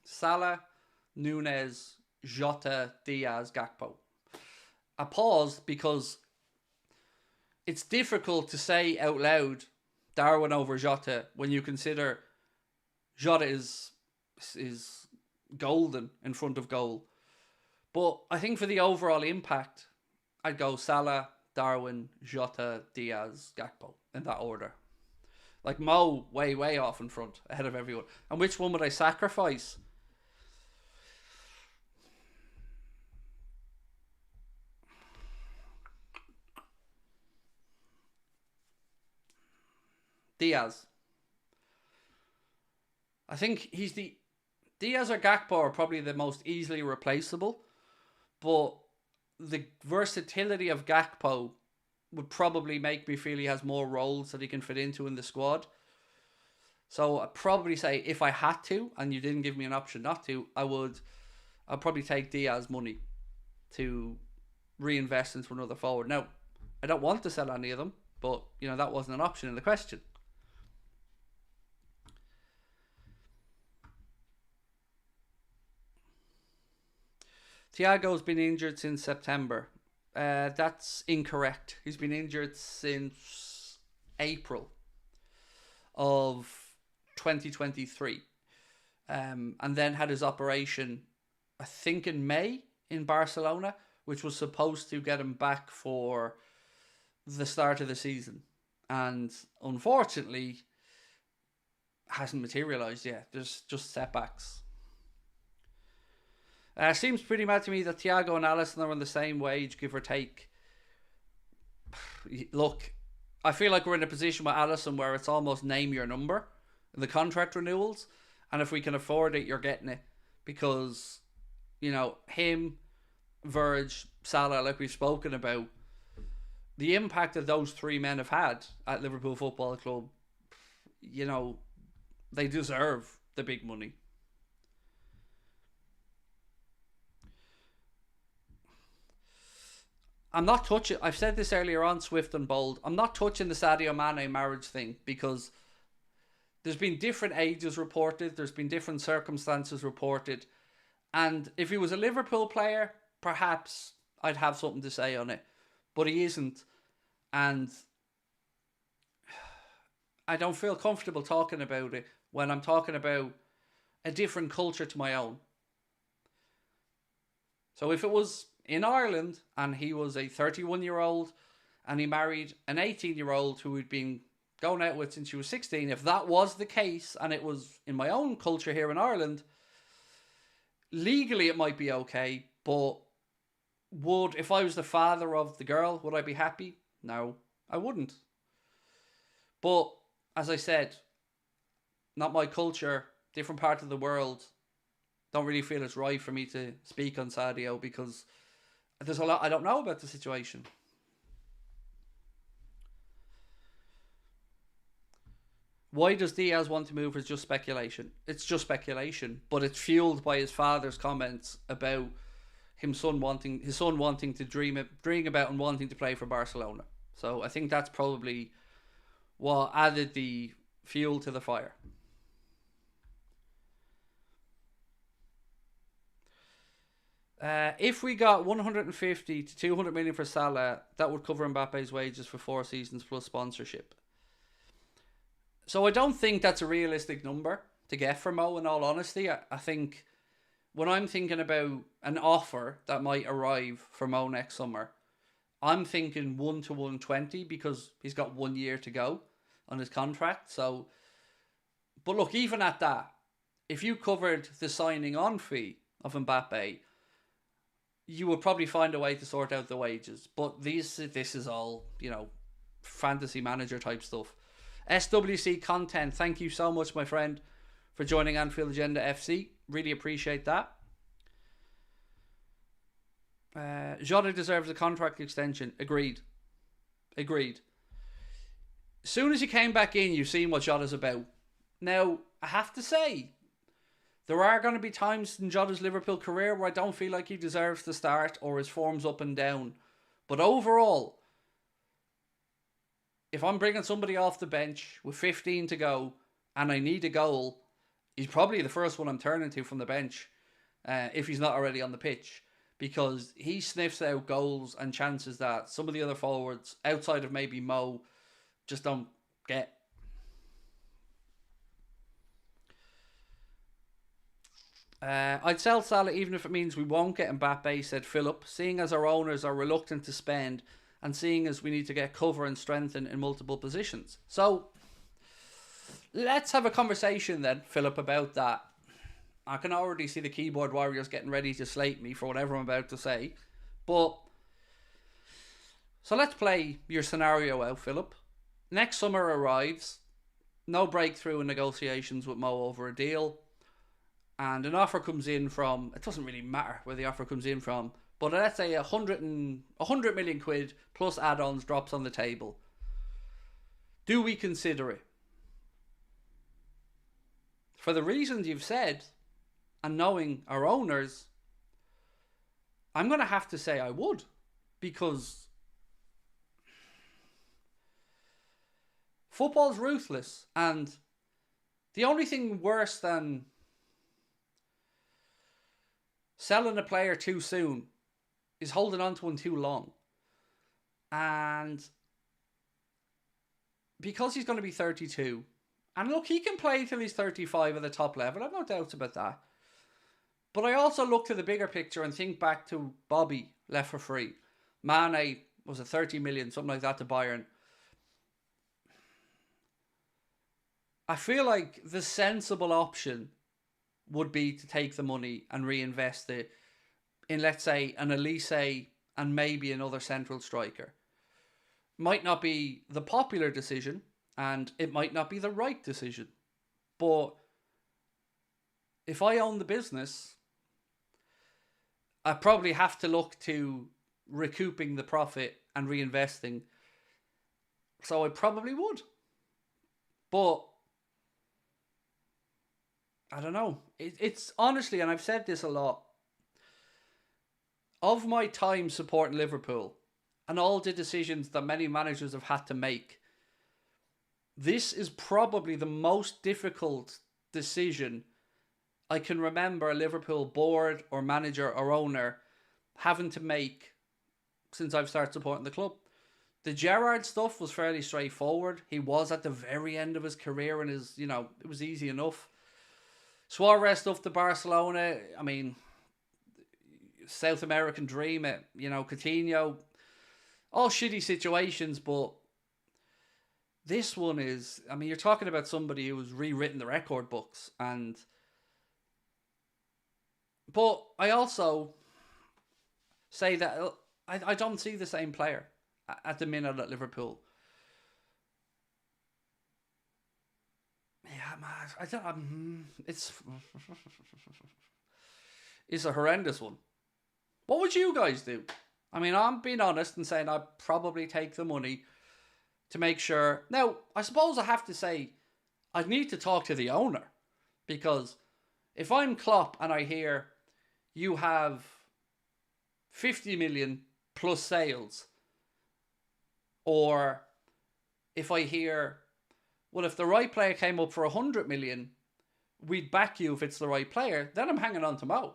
Salah, Nunez, Jota, Diaz, Gakpo. I pause because it's difficult to say out loud Darwin over Jota when you consider Jota is golden in front of goal. But I think for the overall impact, I'd go Salah, Darwin, Jota, Diaz, Gakpo in that order. Like Mo, way off in front, ahead of everyone. And which one would I sacrifice? Diaz. I think Diaz or Gakpo are probably the most easily replaceable, but the versatility of Gakpo would probably make me feel he has more roles that he can fit into in the squad. So I'd probably say if I had to, and you didn't give me an option not to, I'd probably take Diaz money to reinvest into another forward. Now, I don't want to sell any of them, but that wasn't an option in the question. Thiago's been injured since September. That's incorrect. He's been injured since April of 2023. And then had his operation, I think in May in Barcelona, which was supposed to get him back for the start of the season. And unfortunately, hasn't materialised yet. There's just setbacks. Seems pretty mad to me that Thiago and Alisson are on the same wage, give or take. Look, I feel like we're in a position with Alisson where it's almost name your number in the contract renewals. And if we can afford it, you're getting it. Because, him, Verge, Salah, like we've spoken about, the impact that those three men have had at Liverpool Football Club, they deserve the big money. I'm not touching, I've said this earlier on, Swift and Bold, I'm not touching the Sadio Mane marriage thing because there's been different ages reported, there's been different circumstances reported, and if he was a Liverpool player, perhaps I'd have something to say on it, but he isn't, and I don't feel comfortable talking about it when I'm talking about a different culture to my own. So if it was in Ireland and he was a 31-year-old and he married an 18-year-old who he'd been going out with since she was 16, if that was the case and it was in my own culture here in Ireland, legally it might be okay, but if I was the father of the girl, would I be happy? No, I wouldn't. But as I said, not my culture, different part of the world, don't really feel it's right for me to speak on Sadio because there's a lot I don't know about the situation. Why does Diaz want to move is just speculation. It's just speculation, but it's fueled by his father's comments about his son wanting to dream about and wanting to play for Barcelona. So I think that's probably what added the fuel to the fire. If we got 150 to 200 million for Salah, that would cover Mbappe's wages for 4 seasons plus sponsorship. So I don't think that's a realistic number to get for Mo, in all honesty. I think when I'm thinking about an offer that might arrive for Mo next summer, I'm thinking 1 to 120 because he's got 1 year to go on his contract. So, but look, even at that, if you covered the signing on fee of Mbappe, you would probably find a way to sort out the wages. But this is all, fantasy manager type stuff. SWC Content, thank you so much, my friend, for joining Anfield Agenda FC. Really appreciate that. Jota deserves a contract extension. Agreed. As soon as he came back in, you've seen what Jota's about. Now, I have to say, there are going to be times in Jota's Liverpool career where I don't feel like he deserves to start or his form's up and down. But overall, if I'm bringing somebody off the bench with 15 to go and I need a goal, he's probably the first one I'm turning to from the bench if he's not already on the pitch, because he sniffs out goals and chances that some of the other forwards, outside of maybe Mo, just don't get. I'd sell Salah even if it means we won't get Mbappe, said Philip, seeing as our owners are reluctant to spend and seeing as we need to get cover and strengthen in multiple positions. So, let's have a conversation then, Philip, about that. I can already see the keyboard warriors getting ready to slate me for whatever I'm about to say. But, so let's play your scenario out, Philip. Next summer arrives, no breakthrough in negotiations with Mo over a deal, and an offer comes in from, it doesn't really matter where the offer comes in from, but let's say 100 million quid plus add-ons drops on the table. Do we consider it? For the reasons you've said, and knowing our owners, I'm going to have to say I would. Because football's ruthless. And the only thing worse than selling a player too soon is holding on to one too long. And because he's going to be 32, and look, he can play till he's 35 at the top level, I've no doubts about that. But I also look to the bigger picture and think back to Bobby left for free. Mane was a 30 million, something like that, to Bayern. I feel like the sensible option would be to take the money and reinvest it in, let's say, an Elise and maybe another central striker. Might not be the popular decision, and it might not be the right decision. But if I own the business, I probably have to look to recouping the profit and reinvesting. So I probably would. But I don't know. It's honestly, and I've said this a lot, of my time supporting Liverpool and all the decisions that many managers have had to make, this is probably the most difficult decision I can remember a Liverpool board or manager or owner having to make since I've started supporting the club. The Gerrard stuff was fairly straightforward. He was at the very end of his career and it was easy enough. Suarez stuff to Barcelona, I mean, South American dream, Coutinho, all shitty situations, but this one is, I mean, you're talking about somebody who's rewritten the record books, but I also say that I don't see the same player at the minute at Liverpool. Yeah, man, it's a horrendous one. What would you guys do? I mean, I'm being honest and saying I'd probably take the money to make sure. Now, I suppose I have to say I'd need to talk to the owner, because if I'm Klopp and I hear you have 50 million plus sales, or if I hear, well, if the right player came up for 100 million, we'd back you if it's the right player, then I'm hanging on to Mo.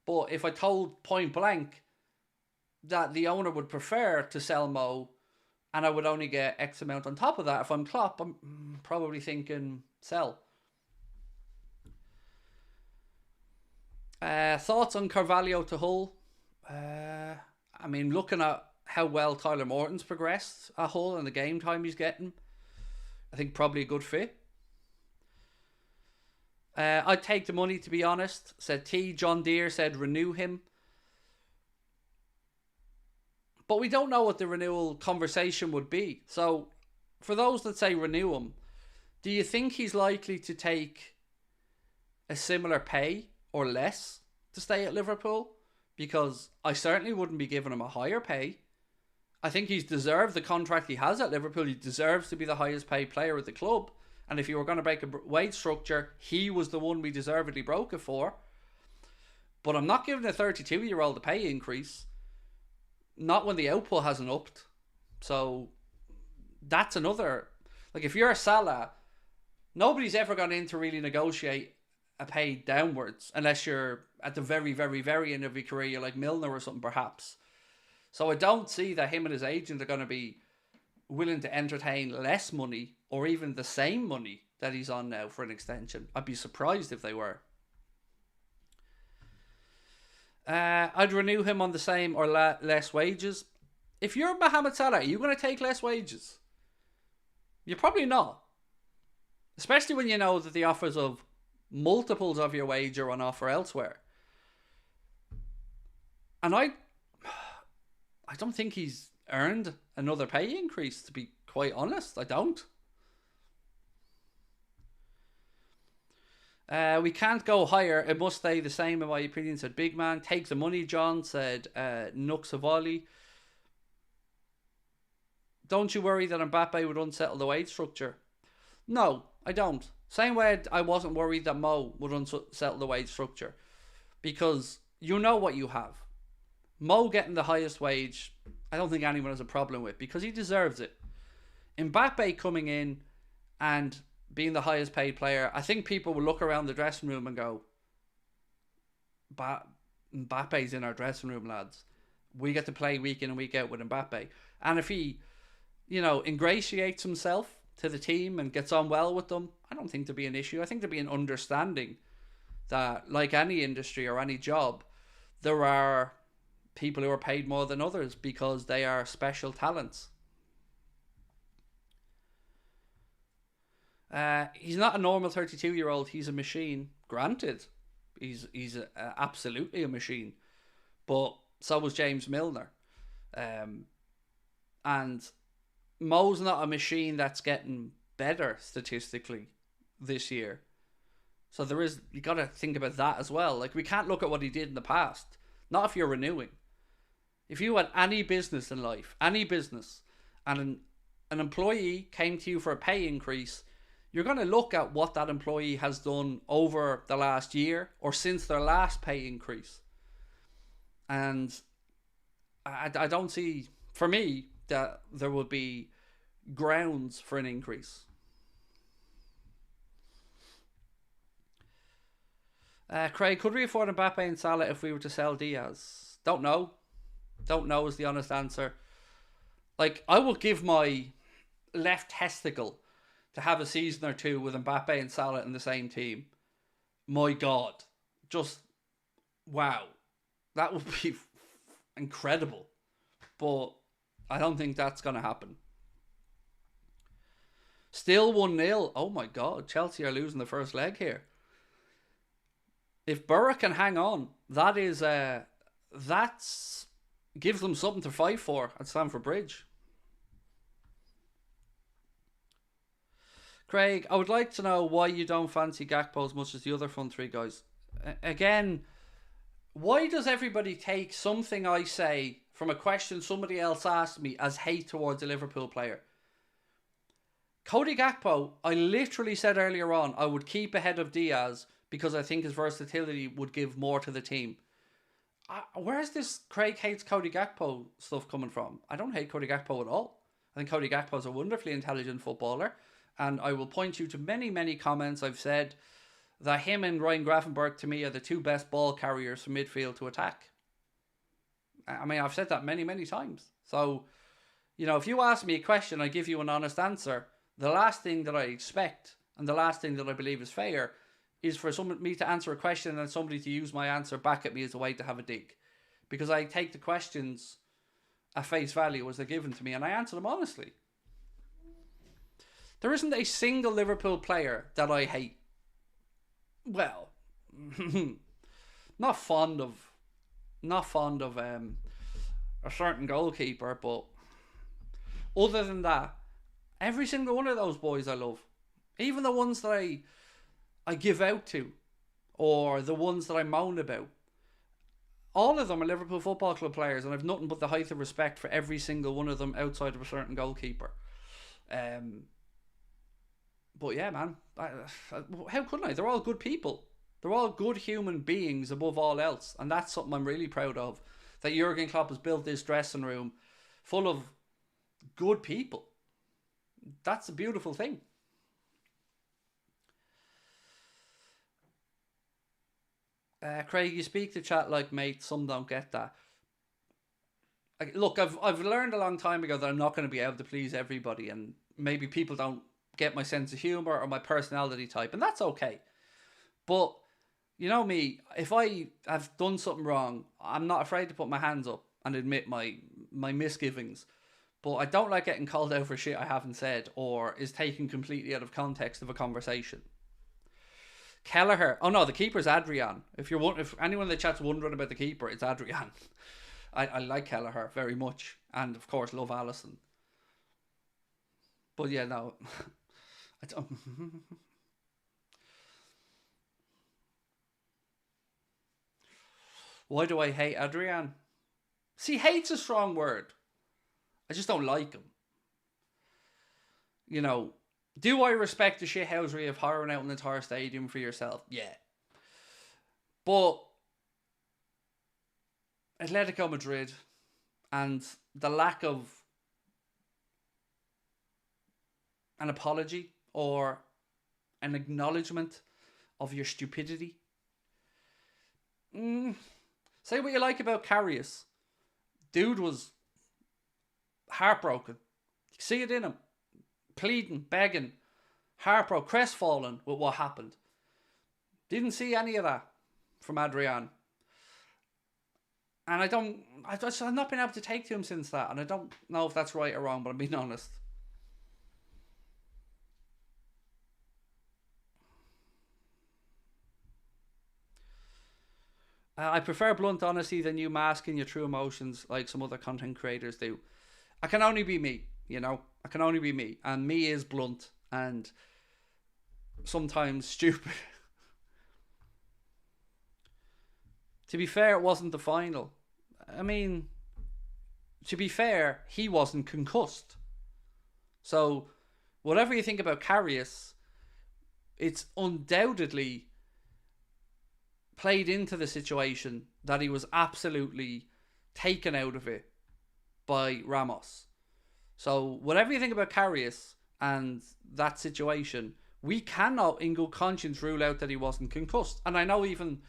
But if I told point blank that the owner would prefer to sell Mo and I would only get X amount on top of that, if I'm Klopp, I'm probably thinking sell. Thoughts on Carvalho to Hull? I mean, looking at how well Tyler Morton's progressed at Hull and the game time he's getting, I think probably a good fit. I'd take the money, to be honest, said T. John Deere said renew him. But we don't know what the renewal conversation would be. So, for those that say renew him, do you think he's likely to take a similar pay or less to stay at Liverpool? Because I certainly wouldn't be giving him a higher pay. I think he's deserved the contract he has at Liverpool. He deserves to be the highest paid player at the club. And if you were going to break a wage structure, he was the one we deservedly broke it for. But I'm not giving a 32-year-old a pay increase. Not when the output hasn't upped. So that's another... Like, if you're a Salah, nobody's ever gone in to really negotiate a pay downwards unless you're at the very, very, very end of your career. You're like Milner or something, perhaps. So I don't see that him and his agent are going to be willing to entertain less money or even the same money that he's on now for an extension. I'd be surprised if they were. I'd renew him on the same or less wages. If you're Mohamed Salah, are you going to take less wages? You're probably not. Especially when you know that the offers of multiples of your wage are on offer elsewhere. And I don't think he's earned another pay increase, to be quite honest. I don't. We can't go higher. It must stay the same, in my opinion, said Big Man. Take the money, John, said Nuxavali. Don't you worry that Mbappe would unsettle the wage structure? No, I don't. Same way I wasn't worried that Mo would unsettle the wage structure. Because you know what you have. Mo getting the highest wage, I don't think anyone has a problem with, because he deserves it. Mbappe coming in and being the highest paid player, I think people will look around the dressing room and go, Mbappe's in our dressing room, lads. We get to play week in and week out with Mbappe. And if he, ingratiates himself to the team and gets on well with them, I don't think there'd be an issue. I think there'd be an understanding that, like any industry or any job, there are people who are paid more than others because they are special talents. He's not a normal 32-year-old. He's a machine. Granted, he's absolutely a machine. But so was James Milner. And Mo's not a machine that's getting better statistically this year. So you got to think about that as well. Like, we can't look at what he did in the past. Not if you're renewing. If you had any business in life, any business, and an employee came to you for a pay increase, you're going to look at what that employee has done over the last year or since their last pay increase. And I don't see, for me, that there would be grounds for an increase. Craig, could we afford Mbappe and Salah if we were to sell Diaz? Don't know. Don't know is the honest answer. Like, I will give my left testicle to have a season or two with Mbappe and Salah in the same team. My God. Just, wow. That would be incredible. But I don't think that's going to happen. Still 1-0. Oh my God. Chelsea are losing the first leg here. If Borough can hang on, that's gives them something to fight for at Stamford Bridge. Craig, I would like to know why you don't fancy Gakpo as much as the other front three guys. Again, why does everybody take something I say from a question somebody else asked me as hate towards a Liverpool player? Cody Gakpo, I literally said earlier on I would keep ahead of Diaz because I think his versatility would give more to the team. Where's this Craig hates Cody Gakpo stuff coming from? I don't hate Cody Gakpo at all. I think Cody Gakpo is a wonderfully intelligent footballer, and I will point you to many, many comments I've said that him and Ryan Gravenberch, to me, are the two best ball carriers from midfield to attack. I mean, I've said that many, many times. So, you know, if you ask me a question, I give you an honest answer. The last thing that I expect and the last thing that I believe is fair is for me to answer a question and somebody to use my answer back at me as a way to have a dig. Because I take the questions at face value as they're given to me and I answer them honestly. There isn't a single Liverpool player that I hate. Well, not fond of a certain goalkeeper, but other than that, every single one of those boys I love. Even the ones that I give out to, or the ones that I moan about. All of them are Liverpool Football Club players, and I've nothing but the height of respect for every single one of them outside of a certain goalkeeper. But yeah, man, how couldn't I? They're all good people. They're all good human beings above all else, and that's something I'm really proud of. That Jurgen Klopp has built this dressing room full of good people. That's a beautiful thing. Craig, you speak to chat like mate. Some don't get that. Look, I've learned a long time ago that I'm not going to be able to please everybody, and maybe people don't get my sense of humor or my personality type, and that's okay. But you know me, if I have done something wrong, I'm not afraid to put my hands up and admit my misgivings. But I don't like getting called out for shit I haven't said or is taken completely out of context of a conversation. Kelleher. Oh no, the keeper's Adrian. If anyone in the chat's wondering about the keeper, it's Adrian. I like Kelleher very much, and of course love Alisson. But yeah, no, I don't. Why do I hate Adrian? See, hate's a strong word. I just don't like him. You know, do I respect the shithousery of hiring out an entire stadium for yourself? Yeah. But Atletico Madrid and the lack of an apology or an acknowledgement of your stupidity. Say what you like about Karius. Dude was heartbroken. You see it in him. Pleading, begging, heartbroken, crestfallen with what happened. Didn't see any of that from Adrian. And I've not been able to take to him since that. And I don't know if that's right or wrong, but I'm being honest. I prefer blunt honesty than you masking your true emotions like some other content creators do. I can only be me, you know? I can only be me. And me is blunt and sometimes stupid. To be fair, it wasn't the final. I mean, to be fair, he wasn't concussed. So, whatever you think about Karius, it's undoubtedly played into the situation that he was absolutely taken out of it by Ramos. So, whatever you think about Karius and that situation, we cannot in good conscience rule out that he wasn't concussed. And I know even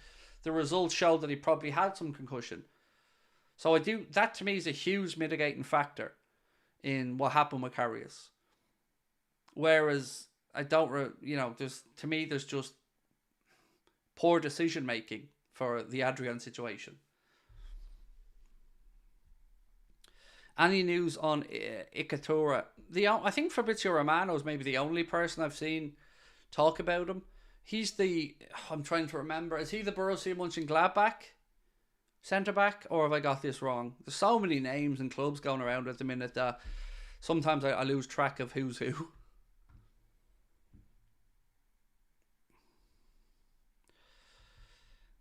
the results show that he probably had some concussion. So that to me is a huge mitigating factor in what happened with Karius. Whereas there's just poor decision making for the Adrian situation. Any news on Ikatura? I think Fabrizio Romano is maybe the only person I've seen talk about him. I'm trying to remember, is he the Borussia Mönchengladbach centre back, or have I got this wrong? There's so many names and clubs going around at the minute that sometimes I lose track of who's who.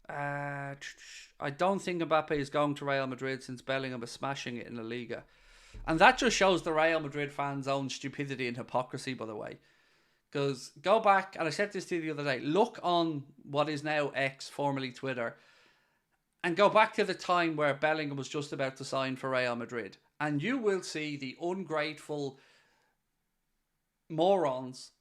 I don't think Mbappe is going to Real Madrid since Bellingham is smashing it in La Liga. And that just shows the Real Madrid fans' own stupidity and hypocrisy, by the way. Because go back, and I said this to you the other day, look on what is now X, formerly Twitter, and go back to the time where Bellingham was just about to sign for Real Madrid. And you will see the ungrateful morons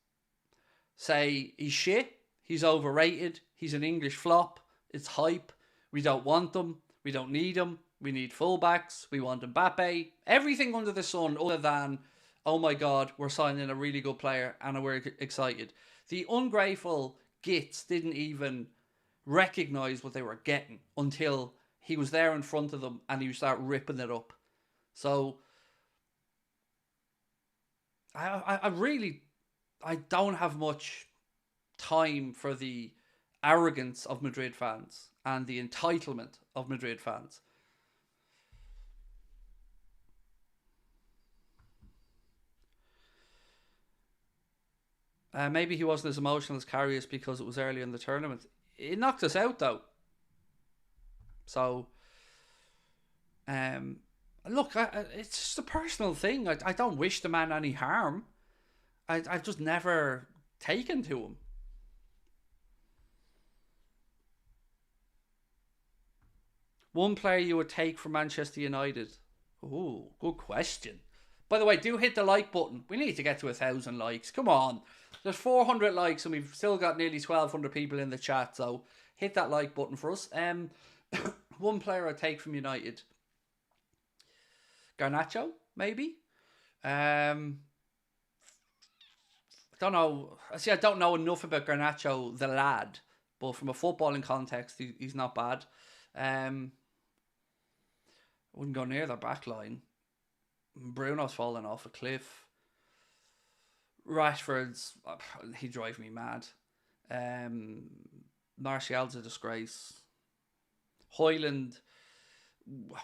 say he's shit, He's overrated. He's an English flop. It's hype. We don't want them. We don't need them. We need fullbacks. We want Mbappe. Everything under the sun other than, oh my God, we're signing a really good player and we're excited. The ungrateful gits didn't even recognise what they were getting until he was there in front of them and he would start ripping it up. So, I don't have much time for the arrogance of Madrid fans and the entitlement of Madrid fans. Maybe he wasn't as emotional as Karius because it was early in the tournament. It knocked us out though. So, look, it's just a personal thing. I don't wish the man any harm. I've just never taken to him. One player you would take from Manchester United? Ooh, good question. By the way, do hit the like button. We need to get to 1,000 likes. Come on. There's 400 likes and we've still got nearly 1,200 people in the chat. So hit that like button for us. One player I'd take from United. Garnacho, maybe. I don't know. See, I don't know enough about Garnacho, the lad. But from a footballing context, he's not bad. I wouldn't go near their back line. Bruno's fallen off a cliff. Rashford's, he drives me mad. Martial's a disgrace. Hoyland,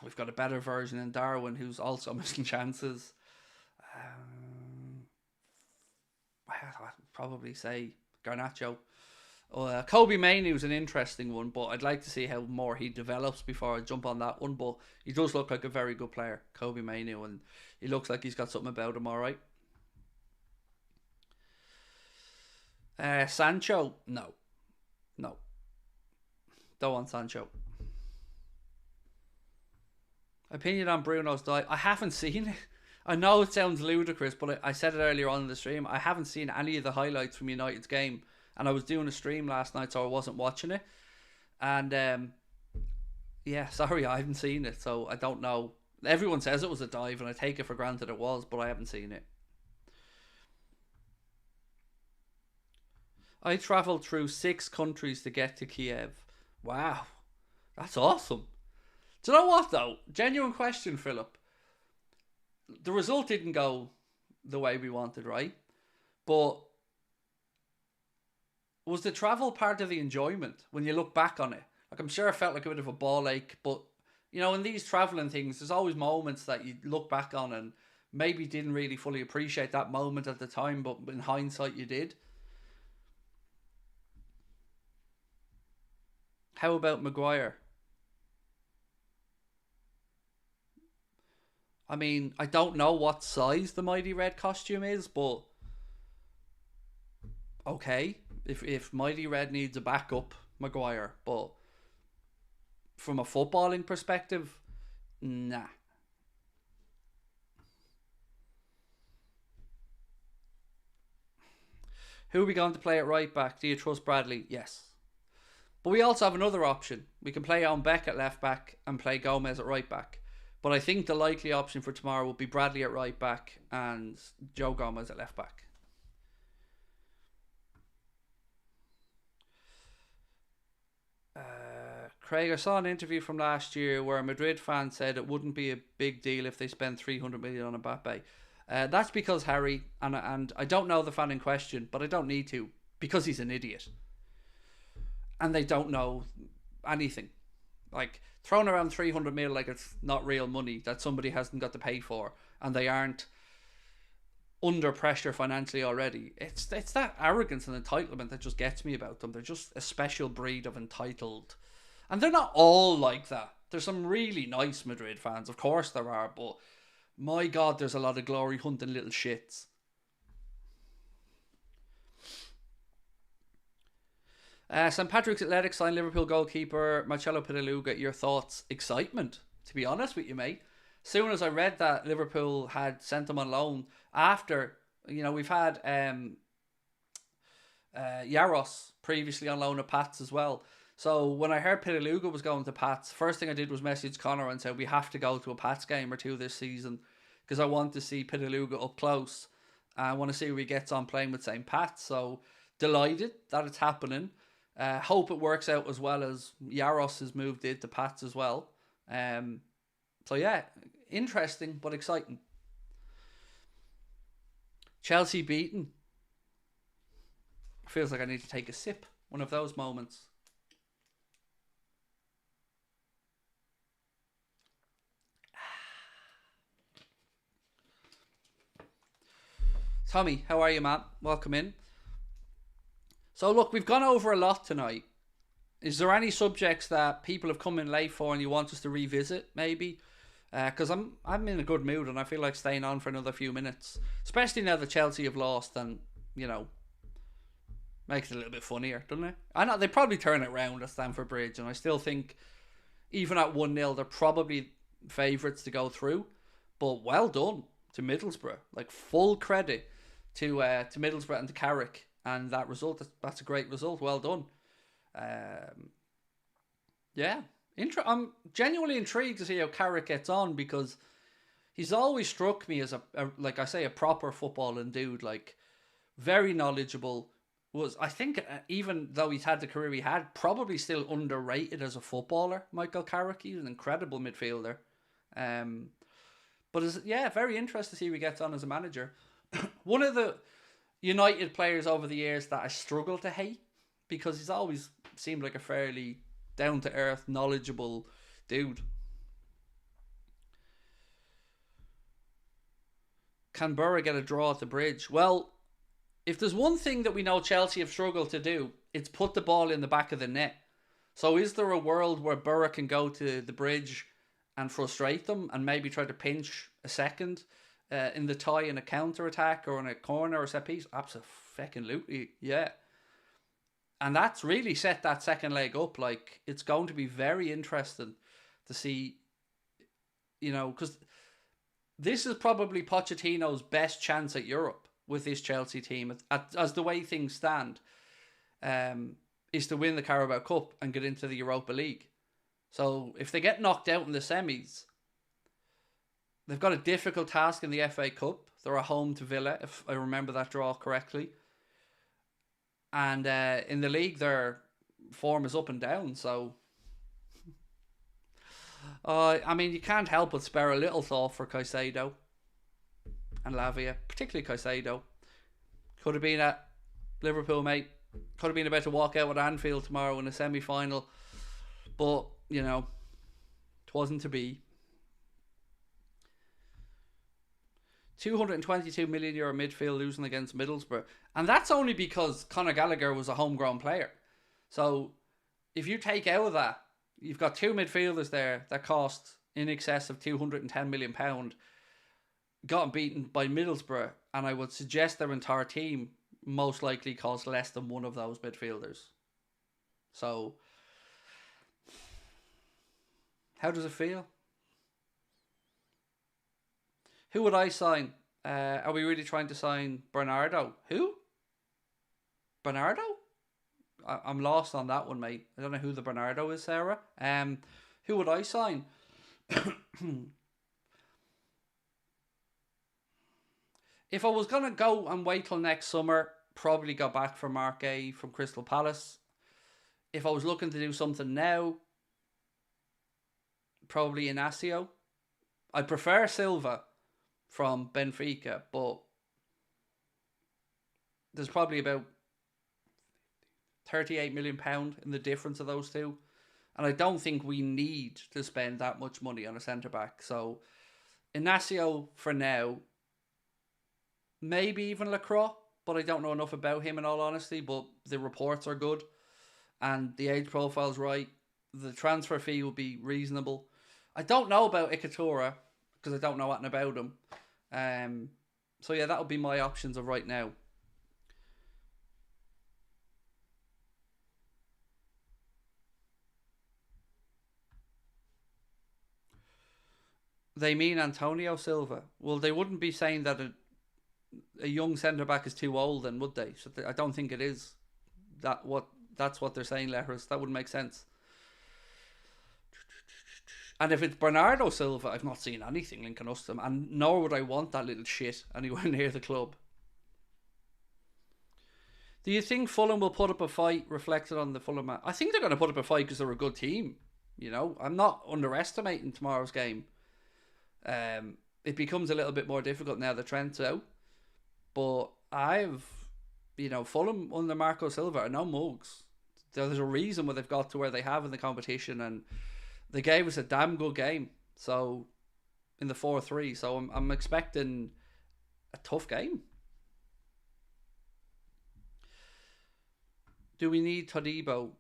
we've got a better version in Darwin who's also missing chances. I'd probably say Garnacho. Kobe Mainoo was an interesting one, but I'd like to see how more he develops before I jump on that one. But he does look like a very good player, Kobe Mainoo, and he looks like he's got something about him, all right. Sancho, no. Don't want Sancho. Opinion on Bruno's dive. I haven't seen it. I know it sounds ludicrous, but I said it earlier on in the stream. I haven't seen any of the highlights from United's game. And I was doing a stream last night, so I wasn't watching it. And, yeah, sorry, I haven't seen it. So I don't know. Everyone says it was a dive, and I take it for granted it was, but I haven't seen it. I travelled through 6 countries to get to Kiev. Wow. That's awesome. Do you know what, though? Genuine question, Philip. The result didn't go the way we wanted, right? But was the travel part of the enjoyment when you look back on it? Like, I'm sure it felt like a bit of a ball ache, but, you know, in these travelling things, there's always moments that you look back on and maybe didn't really fully appreciate that moment at the time, but in hindsight you did. How about Maguire? I mean, I don't know what size the Mighty Red costume is, but okay. If Mighty Red needs a backup, Maguire. But from a footballing perspective, nah. Who are we going to play at right back? Do you trust Bradley? Yes. But we also have another option. We can play on Beck at left back and play Gomez at right back. But I think the likely option for tomorrow will be Bradley at right back and Joe Gomez at left back. Craig, I saw an interview from last year where a Madrid fan said it wouldn't be a big deal if they spend 300 million on Mbappe. That's because Harry, and I don't know the fan in question, but I don't need to, because he's an idiot. And they don't know anything. Like, throwing around 300 mil like it's not real money that somebody hasn't got to pay for, and they aren't under pressure financially already. It's that arrogance and entitlement that just gets me about them. They're just a special breed of entitled. And they're not all like that. There's some really nice Madrid fans, of course there are, but my God, there's a lot of glory hunting little shits. St. Patrick's Athletic signed Liverpool goalkeeper Marcelo Pitaluga. Your thoughts? Excitement, to be honest with you, mate. Soon as I read that Liverpool had sent him on loan, after, you know, we've had Yaros, previously on loan at Pats as well. So when I heard Pitaluga was going to Pats, first thing I did was message Connor and said we have to go to a Pats game or two this season because I want to see Pitaluga up close. I want to see who he gets on playing with St. Pat's. So delighted that it's happening. Hope it works out as well as Yaros has moved into Pats as well. So yeah, interesting but exciting. Chelsea beaten. Feels like I need to take a sip. One of those moments. Tommy, how are you, man? Welcome in. So look, we've gone over a lot tonight. Is there any subjects that people have come in late for and you want us to revisit, maybe? Because I'm in a good mood and I feel like staying on for another few minutes. Especially now that Chelsea have lost and, you know, makes it a little bit funnier, doesn't it? I know they probably turn it round at Stamford Bridge and I still think even at 1-0 they're probably favourites to go through. But well done to Middlesbrough. Like full credit to Middlesbrough and to Carrick. And that result, that's a great result. Well done. Yeah. I'm genuinely intrigued to see how Carrick gets on because he's always struck me as like I say, a proper footballing dude. Like very knowledgeable. Was I think even though he's had the career he had, probably still underrated as a footballer. Michael Carrick, he's an incredible midfielder. But very interesting to see how he gets on as a manager. One of the United players over the years that I struggle to hate because he's always seemed like a fairly down-to-earth, knowledgeable dude. Can Borough get a draw at the Bridge? Well, if there's one thing that we know Chelsea have struggled to do, it's put the ball in the back of the net. So is there a world where Borough can go to the Bridge and frustrate them and maybe try to pinch a second in the tie in a counter-attack or in a corner or set piece? Absolutely, yeah. And that's really set that second leg up. Like, it's going to be very interesting to see, you know, because this is probably Pochettino's best chance at Europe with this Chelsea team, as the way things stand, is to win the Carabao Cup and get into the Europa League. So if they get knocked out in the semis, they've got a difficult task in the FA Cup. They're at home to Villa, if I remember that draw correctly. And in the league, their form is up and down. So, I mean, you can't help but spare a little thought for Caicedo and Lavia, particularly Caicedo. Could have been at Liverpool, mate. Could have been about to walk out with Anfield tomorrow in a semi-final. But, you know, it wasn't to be. €222 million midfield losing against Middlesbrough. And that's only because Conor Gallagher was a homegrown player. So if you take out of that, you've got two midfielders there that cost in excess of £210 million, got beaten by Middlesbrough, and I would suggest their entire team most likely cost less than one of those midfielders. So how does it feel? Who would I sign? Are we really trying to sign Bernardo? Who? Bernardo? I'm lost on that one, mate. I don't know who the Bernardo is, Sarah. Who would I sign? If I was going to go and wait till next summer, probably go back for Mark A from Crystal Palace. If I was looking to do something now, probably Inacio. I prefer Silva from Benfica, but there's probably about £38 million in the difference of those two. And I don't think we need to spend that much money on a centre-back. So, Inacio for now. Maybe even Lacroix, but I don't know enough about him in all honesty. But the reports are good. And the age profile's right. The transfer fee will be reasonable. I don't know about Ikatura, because I don't know anything about him. So yeah, that would be my options of right now. They mean Antonio Silva. Well, they wouldn't be saying that a young centre-back is too old then, would they? So I don't think it is That's what they're saying, letters. That wouldn't make sense. And if it's Bernardo Silva, I've not seen anything linking us to him, and nor would I want that little shit anywhere near the club. Do you think Fulham will put up a fight reflected on the Fulham match? I think they're going to put up a fight because they're a good team. You know, I'm not underestimating tomorrow's game. It becomes a little bit more difficult now that Trent's out. But Fulham under Marco Silva are no mugs. There's a reason why they've got to where they have in the competition, and they gave us a damn good game. So, in the 4-3. So I'm expecting a tough game. Do we need Todibo?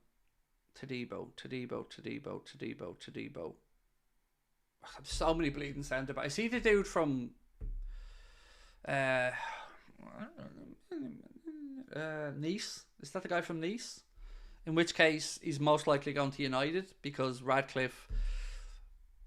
I have so many bleeding centre backs. I see the dude from Nice. Is that the guy from Nice? In which case, he's most likely going to United because Radcliffe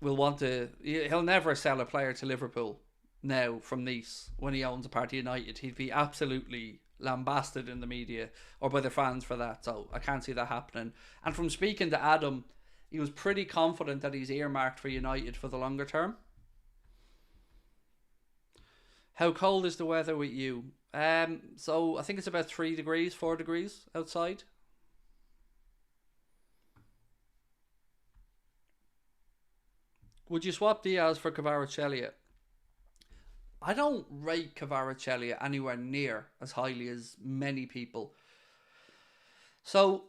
will want to. He'll never sell a player to Liverpool now from Nice when he owns a part of United. He'd be absolutely lambasted in the media or by the fans for that. So I can't see that happening. And from speaking to Adam, he was pretty confident that he's earmarked for United for the longer term. How cold is the weather with you? So I think it's about 4 degrees outside. Would you swap Diaz for Kvaratskhelia? I don't rate Kvaratskhelia anywhere near as highly as many people. So,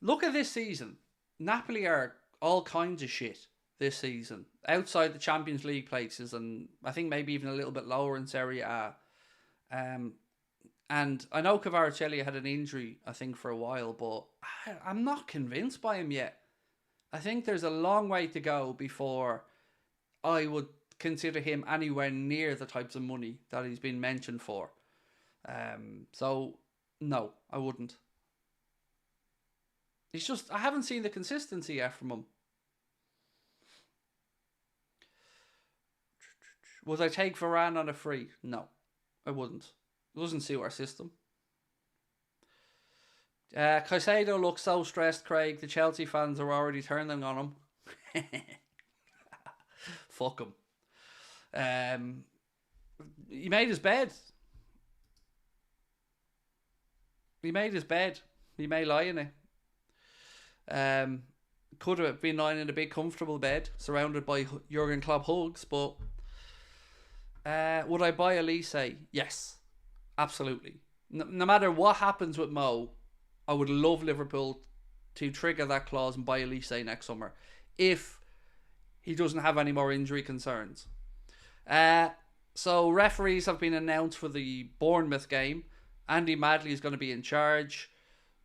look at this season. Napoli are all kinds of shit this season. Outside the Champions League places, and I think maybe even a little bit lower in Serie A. And I know Kvaratskhelia had an injury, I think, for a while, but I'm not convinced by him yet. I think there's a long way to go before I would consider him anywhere near the types of money that he's been mentioned for. So, no, I wouldn't. He's just, I haven't seen the consistency yet from him. Would I take Varane on a free? No, I wouldn't. It doesn't suit our system. Caicedo looks so stressed, Craig. The Chelsea fans are already turning on him. Fuck him. He made his bed. He may lie in it. Could have been lying in a big comfortable bed surrounded by Jurgen Klopp hugs, but would I buy Elise? Yes, absolutely. No matter what happens with Mo, I would love Liverpool to trigger that clause and buy Elise next summer if he doesn't have any more injury concerns. So referees have been announced for the Bournemouth game. Andy Madley is going to be in charge.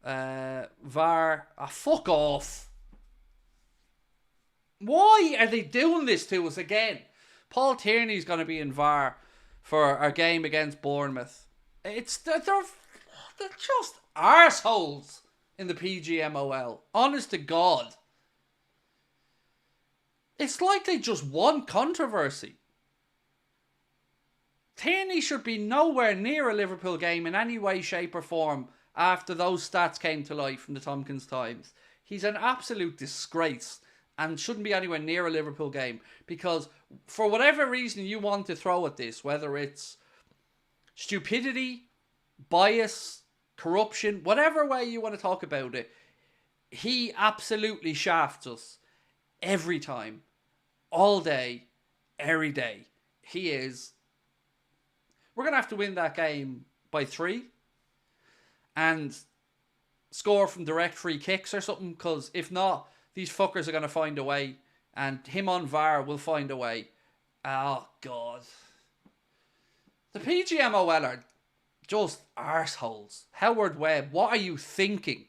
VAR, fuck off. Why are they doing this to us again? Paul Tierney is going to be in VAR for our game against Bournemouth. They're just arseholes in the PGMOL. Honest to God. It's like they just want controversy. Tierney should be nowhere near a Liverpool game in any way, shape or form after those stats came to life from the Tompkins Times. He's an absolute disgrace and shouldn't be anywhere near a Liverpool game because for whatever reason you want to throw at this, whether it's stupidity, bias, corruption, whatever way you want to talk about it, he absolutely shafts us every time, all day, every day. We're going to have to win that game by 3 and score from direct free kicks or something, because if not, these fuckers are going to find a way, and him on VAR will find a way. Oh, God. The PGMOL are just arseholes. Howard Webb, what are you thinking?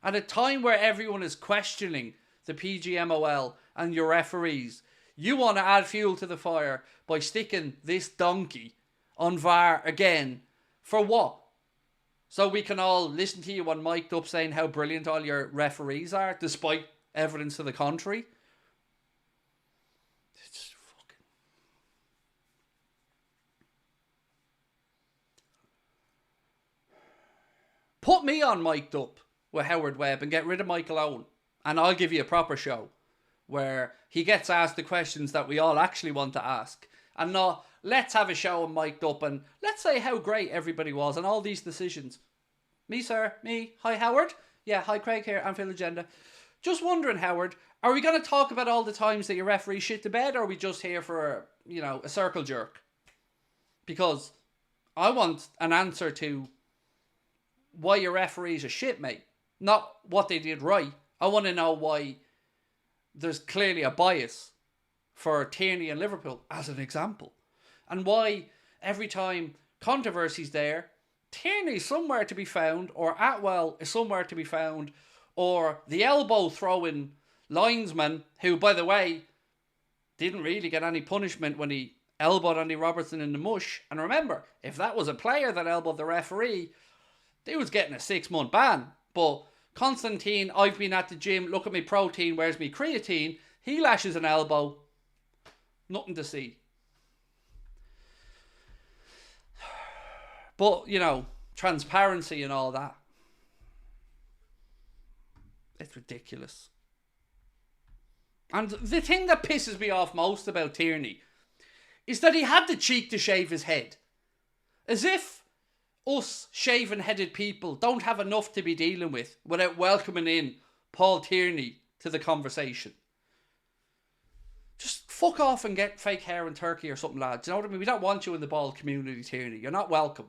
At a time where everyone is questioning the PGMOL and your referees, you want to add fuel to the fire by sticking this donkey on VAR again. For what? So we can all listen to you on mic'd up saying how brilliant all your referees are, despite evidence to the contrary. It's just fucking... Put me on mic'd up with Howard Webb and get rid of Michael Owen. And I'll give you a proper show where he gets asked the questions that we all actually want to ask. And not, let's have a show and mic'd up and let's say how great everybody was and all these decisions. Me, sir. Me. Hi, Howard. Yeah, hi, Craig here, Anfield Agenda. Just wondering, Howard, are we going to talk about all the times that your referee shit the bed, or are we just here for, a circle jerk? Because I want an answer to why your referee's a shit, mate. Not what they did right. I want to know why there's clearly a bias for Tierney and Liverpool, as an example. And why every time controversy's there, Tierney's somewhere to be found, or Atwell is somewhere to be found, or the elbow throwing linesman, who, by the way, didn't really get any punishment when he elbowed Andy Robertson in the mush. And remember, if that was a player that elbowed the referee, they was getting a 6-month ban. But Constantine, I've been at the gym, look at me protein, where's me creatine? He lashes an elbow. Nothing to see. But, transparency and all that. It's ridiculous. And the thing that pisses me off most about Tierney is that he had the cheek to shave his head. As if us shaven-headed people don't have enough to be dealing with without welcoming in Paul Tierney to the conversation. Just fuck off and get fake hair in Turkey or something, lads. You know what I mean? We don't want you in the ball community, Tierney. You're not welcome.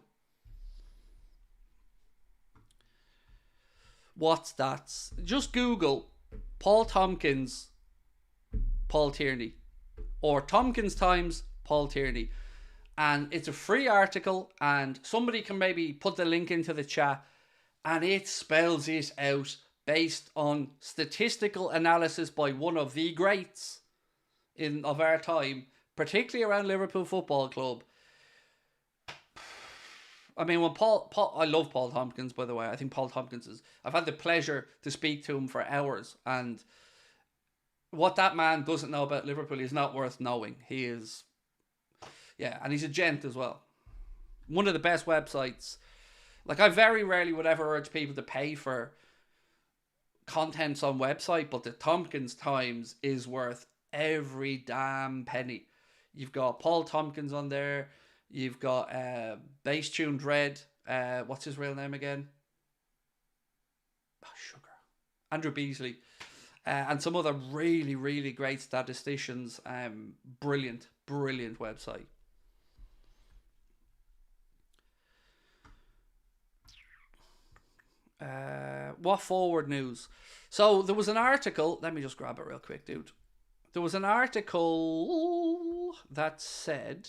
What's that? Just Google Paul Tompkins, Paul Tierney, or Tompkins Times, Paul Tierney. And it's a free article, and somebody can maybe put the link into the chat, and it spells it out based on statistical analysis by one of the greats of our time, particularly around Liverpool Football Club. I mean, when Paul, I love Paul Tompkins, by the way. I think Paul Tompkins I've had the pleasure to speak to him for hours, and what that man doesn't know about Liverpool is not worth knowing. He is, and he's a gent as well. One of the best websites. Like, I very rarely would ever urge people to pay for contents on website, but the Tompkins Times is worth every damn penny. You've got Paul Tompkins on there. You've got Bass Tuned Red. What's his real name again? Sugar. Andrew Beasley. And some other really, really great statisticians. Brilliant website. What forward news? So there was an article. Let me just grab it real quick, dude. There was an article that said...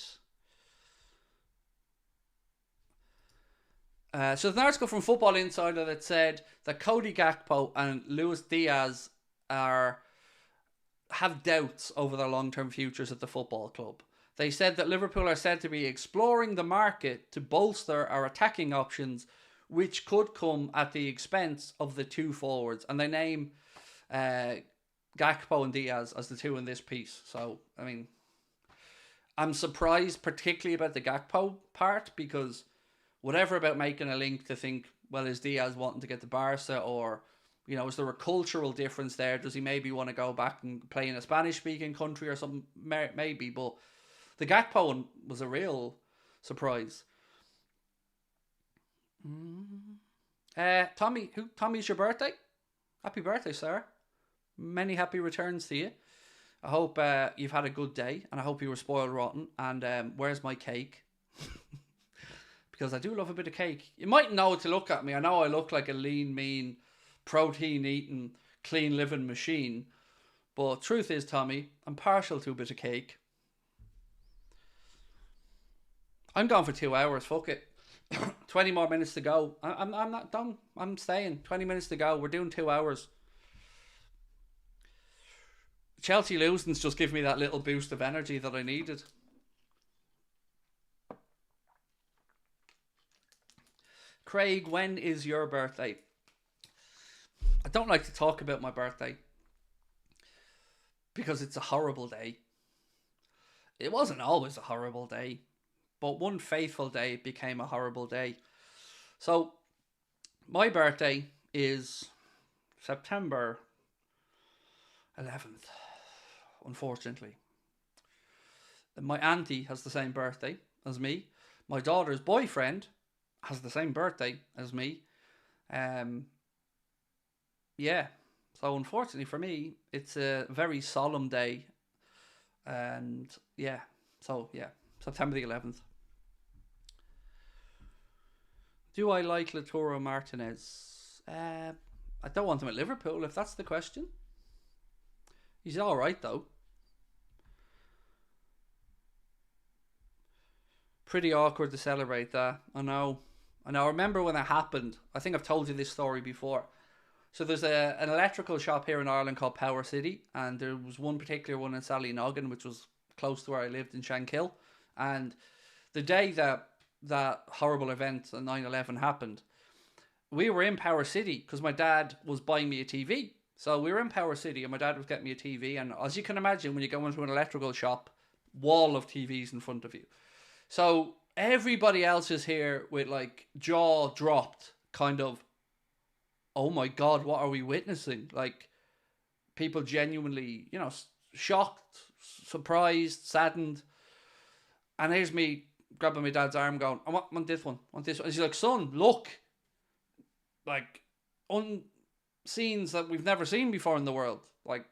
so there's an article from Football Insider that said that Cody Gakpo and Luis Diaz have doubts over their long-term futures at the football club. They said that Liverpool are said to be exploring the market to bolster our attacking options, which could come at the expense of the two forwards. And they name Gakpo and Diaz as the two in this piece. So, I mean, I'm surprised particularly about the Gakpo part, because whatever about making a link to think, well, is Diaz wanting to get to Barca, or, is there a cultural difference there? Does he maybe want to go back and play in a Spanish-speaking country or something? Maybe, but the Gakpo one was a real surprise. Tommy's your birthday? Happy birthday, sir. Many happy returns to you. I hope you've had a good day, and I hope you were spoiled rotten. And where's my cake? Because I do love a bit of cake. You might know to look at me. I know I look like a lean, mean, protein-eating, clean-living machine. But truth is, Tommy, I'm partial to a bit of cake. I'm gone for 2 hours. Fuck it. 20 more minutes to go. I'm not done. I'm staying. 20 minutes to go. We're doing 2 hours. Chelsea losing's just given me that little boost of energy that I needed. Craig, when is your birthday? I don't like to talk about my birthday because it's a horrible day. It wasn't always a horrible day, but one fateful day became a horrible day. So My birthday is September 11th, unfortunately. My auntie has the same birthday as me. My daughter's boyfriend has the same birthday as me. Um, yeah. So unfortunately for me, it's a very solemn day, and yeah. So yeah, September the 11th. Do I like Lautaro Martinez? I don't want him at Liverpool if that's the question. He's all right though. Pretty awkward to celebrate that. I know. I know. I remember when it happened. I think I've told you this story before. So there's an electrical shop here in Ireland called Power City, and there was one particular one in Sallynoggin, which was close to where I lived in Shankill. And the day that that horrible event on 9/11 happened, we were in Power City because my dad was buying me a TV. So we were in Power City and my dad was getting me a TV. And as you can imagine, when you go into an electrical shop, wall of TVs in front of you. So everybody else is here with like jaw dropped, kind of, oh my God, what are we witnessing? Like people genuinely, shocked, surprised, saddened. And here's me grabbing my dad's arm going, I want this one, I want this one. And he's like, son, look, like scenes that we've never seen before in the world. Like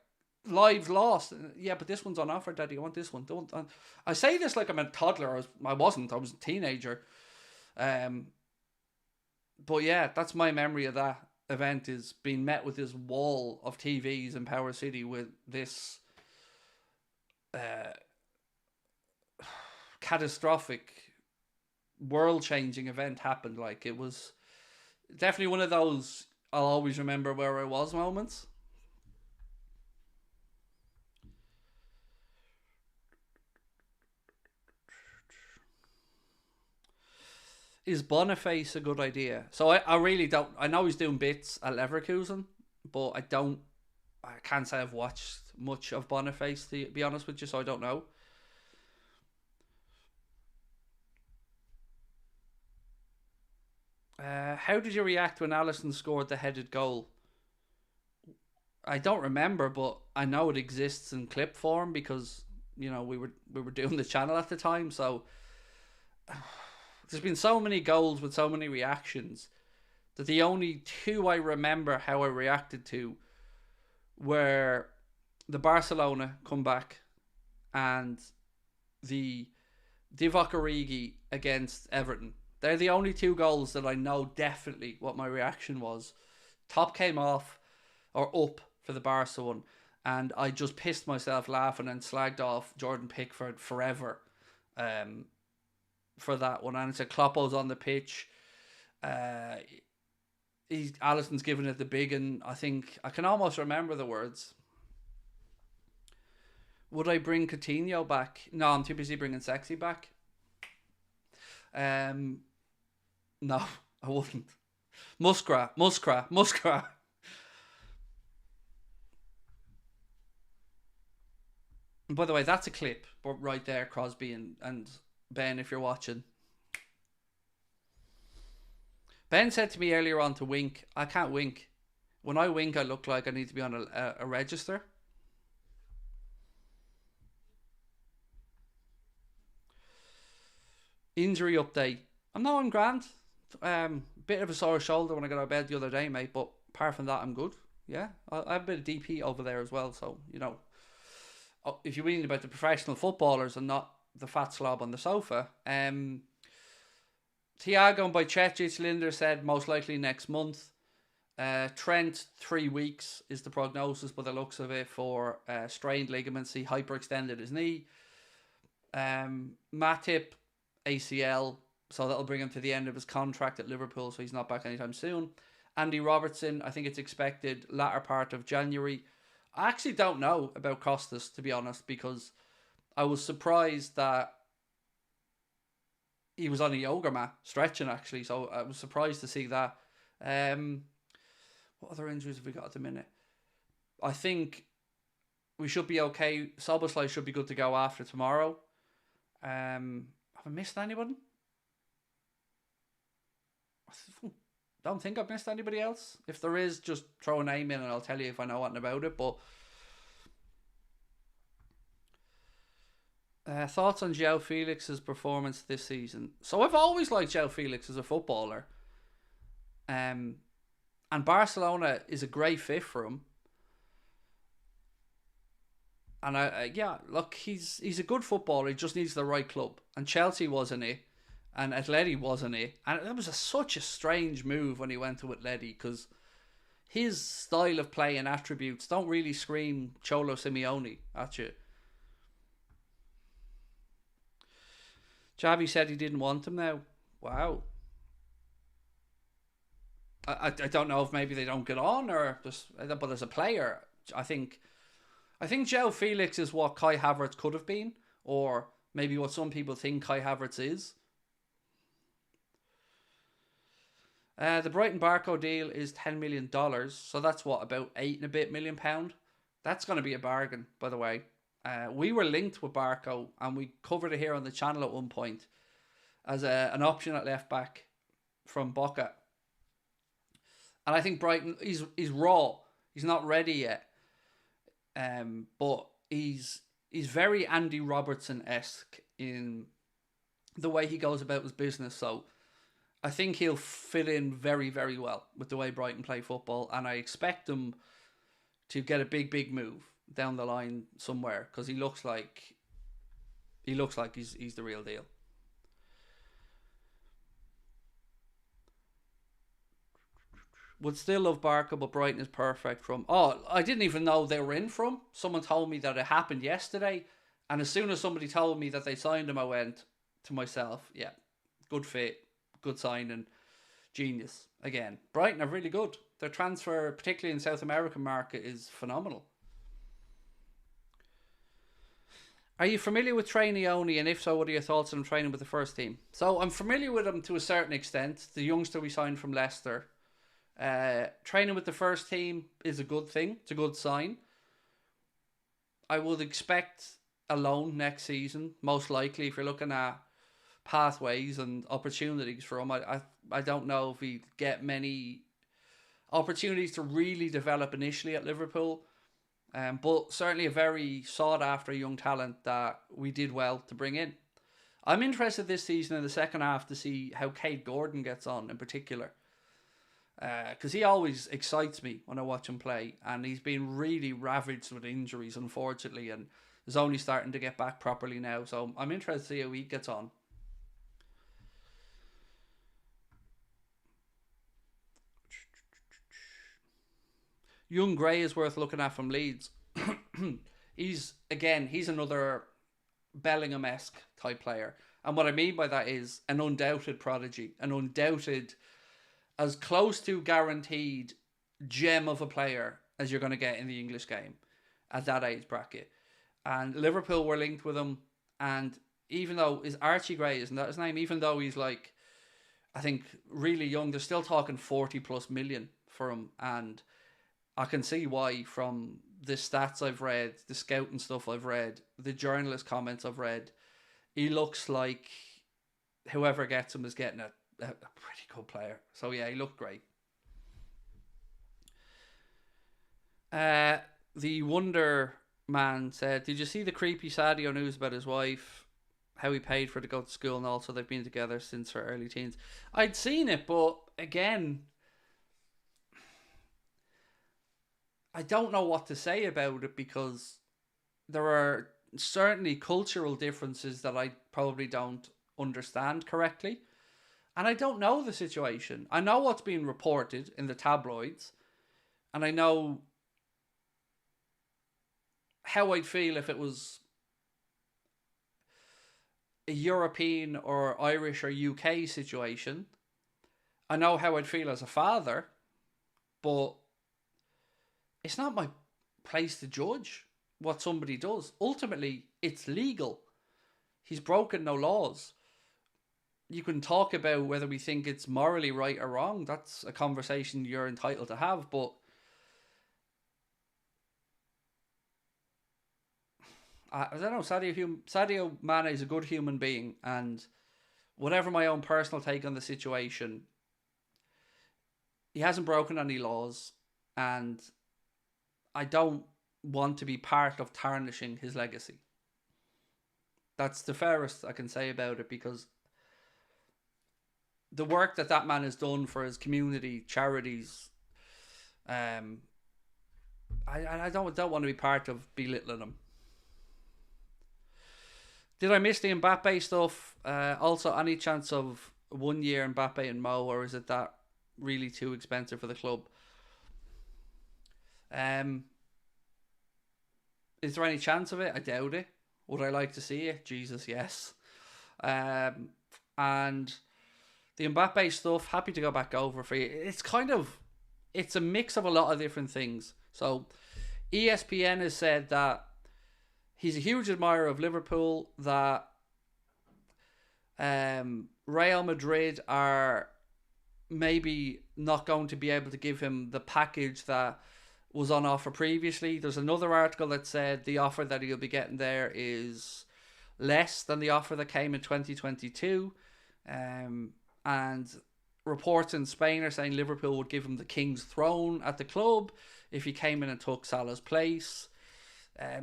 lives lost. Yeah, but this one's on offer, Daddy. I want this one. Don't. I say this like I'm a toddler. I wasn't. I was a teenager. But yeah, that's my memory of that event, is being met with this wall of TVs in Power City with this uh, catastrophic, world-changing event happened. Like it was definitely one of those I'll always remember where I was moments. Is Boniface a good idea? So I really don't. I know he's doing bits at Leverkusen, but I don't. I can't say I've watched much of Boniface, to be honest with you, so I don't know. How did you react when Allison scored the headed goal? I don't remember, but I know it exists in clip form because we were doing the channel at the time. So there's been so many goals with so many reactions that the only two I remember how I reacted to were the Barcelona comeback and the Divock Origi against Everton. They're the only two goals that I know definitely what my reaction was. Top came off or up for the Barca one, and I just pissed myself laughing and slagged off Jordan Pickford forever um, for that one. And it's a Kloppo's on the pitch. Uh, Allison's giving it the big, and I think I can almost remember the words. Would I bring Coutinho back? No, I'm too busy bringing Sexy back. Um, no, I wouldn't. Muskrat. And by the way, that's a clip, but right there, Crosby and Ben, if you're watching. Ben said to me earlier on to wink. I can't wink. When I wink, I look like I need to be on a register. Injury update. I'm grand. Bit of a sore shoulder when I got out of bed the other day, mate. But apart from that, I'm good. Yeah, I have a bit of DP over there as well. So if you're reading about the professional footballers and not the fat slob on the sofa, Thiago and Bajcetic, Linder said most likely next month. Trent, 3 weeks is the prognosis by the looks of it for strained ligaments. He hyperextended his knee. Matip, ACL, so that'll bring him to the end of his contract at Liverpool, so he's not back anytime soon. Andy Robertson, I think it's expected latter part of January. I actually don't know about Costas, to be honest, because I was surprised that he was on a yoga mat stretching, actually, so I was surprised to see that. What other injuries have we got at the minute? I think we should be okay. Soboslai should be good to go after tomorrow. Have I missed anyone? don't think I've missed anybody else. If there is, just throw a name in and I'll tell you if I know anything about it. But thoughts on João Felix's performance this season? So I've always liked João Felix as a footballer. And Barcelona is a great fit for him. And look, he's a good footballer. He just needs the right club. And Chelsea wasn't it, and Atleti wasn't it. And it was such a strange move when he went to Atleti, because his style of play and attributes don't really scream Cholo Simeone at you. Xavi said he didn't want him now. Wow. I don't know if maybe they don't get on, or just, but as a player, I think João Felix is what Kai Havertz could have been, or maybe what some people think Kai Havertz is. The Brighton Barco deal is $10 million, so that's what, about £8 and a bit million. That's going to be a bargain, by the way. We were linked with Barco, and we covered it here on the channel at one point as an option at left back from Boca. And I think Brighton, he's raw. He's not ready yet. But he's very Andy Robertson-esque in the way he goes about his business. So I think he'll fit in very, very well with the way Brighton play football. And I expect him to get a big move down the line somewhere, because he looks like he's the real deal. Would still love Barca, but Brighton is perfect from... Oh, I didn't even know they were in from. Someone told me that it happened yesterday. And as soon as somebody told me that they signed him, I went to myself, yeah, good fit, good signing, genius. Again, Brighton are really good. Their transfer, particularly in South American market, is phenomenal. Are you familiar with Trainioni? And if so, what are your thoughts on him training with the first team? So I'm familiar with him to a certain extent. The youngster we signed from Leicester. Training with the first team is a good thing. It's a good sign. I would expect a loan next season, most likely, if you're looking at pathways and opportunities for him. I don't know if he'd get many opportunities to really develop initially at Liverpool, but certainly a very sought after young talent that we did well to bring in. I'm interested this season in the second half to see how Cade Gordon gets on in particular. Because he always excites me when I watch him play, and he's been really ravaged with injuries, unfortunately, and is only starting to get back properly now. So I'm interested to see how he gets on. Young Gray is worth looking at from Leeds. He's another Bellingham-esque type player, and what I mean by that is an undoubted prodigy, an undoubted, as close to guaranteed gem of a player as you're going to get in the English game at that age bracket. And Liverpool were linked with him, and even though is Archie Gray, isn't that his name? Even though he's like, I think, really young, they're still talking 40+ million for him, and I can see why from the stats I've read, the scouting stuff I've read, the journalist comments I've read. He looks like whoever gets him is getting a pretty good player. So yeah, he looked great. The Wonder Man said, did you see the creepy Sadio news about his wife, how he paid for her to go to school, and also they've been together since her early teens? I'd seen it, but again, I don't know what to say about it, because there are certainly cultural differences that I probably don't understand correctly. And I don't know the situation. I know what's being reported in the tabloids, and I know how I'd feel if it was a European or Irish or UK situation. I know how I'd feel as a father, but it's not my place to judge what somebody does. Ultimately, it's legal. He's broken no laws. You can talk about whether we think it's morally right or wrong. That's a conversation you're entitled to have, but I don't know. Sadio Mane is a good human being, and whatever my own personal take on the situation, he hasn't broken any laws, and I don't want to be part of tarnishing his legacy. That's the fairest I can say about it, because the work that that man has done for his community, charities, um, I don't want to be part of belittling him. Did I miss the Mbappe stuff? Also, any chance of 1 year Mbappe and Mo, or is it that really too expensive for the club? Um, is there any chance of it? I doubt it. Would I like to see it? Jesus, yes. Um, and the Mbappe stuff, happy to go back over for you. It's a mix of a lot of different things. So, ESPN has said that he's a huge admirer of Liverpool, that Real Madrid are maybe not going to be able to give him the package that was on offer previously. There's another article that said the offer that he'll be getting there is less than the offer that came in 2022. And reports in Spain are saying Liverpool would give him the king's throne at the club if he came in and took Salah's place.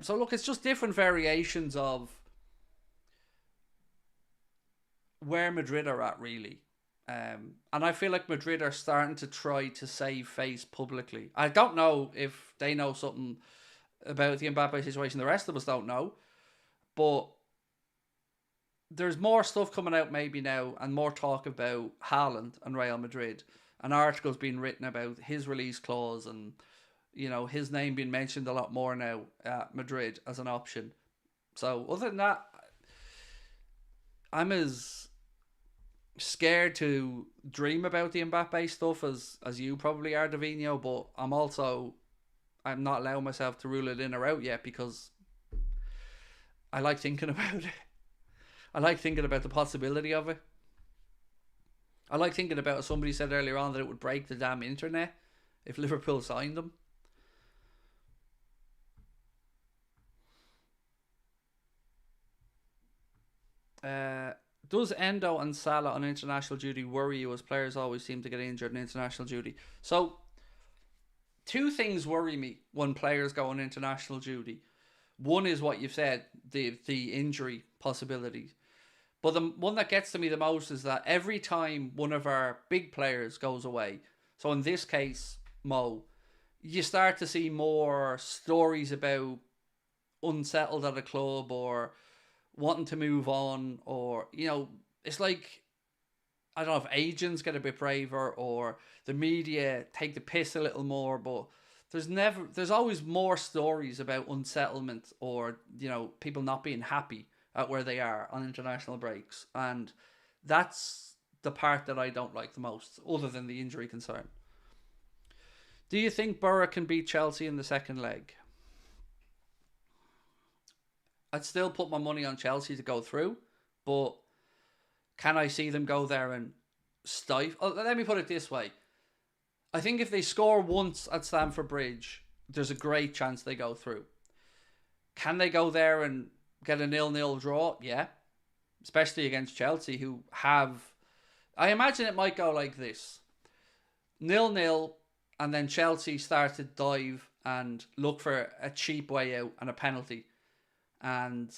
So look, it's just different variations of where Madrid are at, really. And I feel like Madrid are starting to try to save face publicly. I don't know if they know something about the Mbappe situation. The rest of us don't know. But there's more stuff coming out maybe now, and more talk about Haaland and Real Madrid. An article's been written about his release clause, and his name being mentioned a lot more now at Madrid as an option. So other than that, I'm as scared to dream about the Mbappe stuff as you probably are, Davino, but I'm not allowing myself to rule it in or out yet, because I like thinking about it. I like thinking about the possibility of it. I like thinking about, as somebody said earlier on, that it would break the damn internet if Liverpool signed them. Does Endo and Salah on international duty worry you, as players always seem to get injured in international duty? So, two things worry me when players go on international duty. One is what you've said, the injury possibilities. But the one that gets to me the most is that every time one of our big players goes away, so in this case, Mo, you start to see more stories about unsettled at a club, or wanting to move on, or it's like, I don't know if agents get a bit braver or the media take the piss a little more, but there's always more stories about unsettlement, or people not being happy at where they are on international breaks, and that's the part that I don't like the most, other than the injury concern. Do you think Borough can beat Chelsea in the second leg? I'd still put my money on Chelsea to go through, but can I see them go there and stifle? Let me put it this way. I think if they score once at Stamford Bridge, there's a great chance they go through. Can they go there and get a 0-0 draw? Yeah. Especially against Chelsea, who have... I imagine it might go like this. 0-0, and then Chelsea start to dive and look for a cheap way out and a penalty. And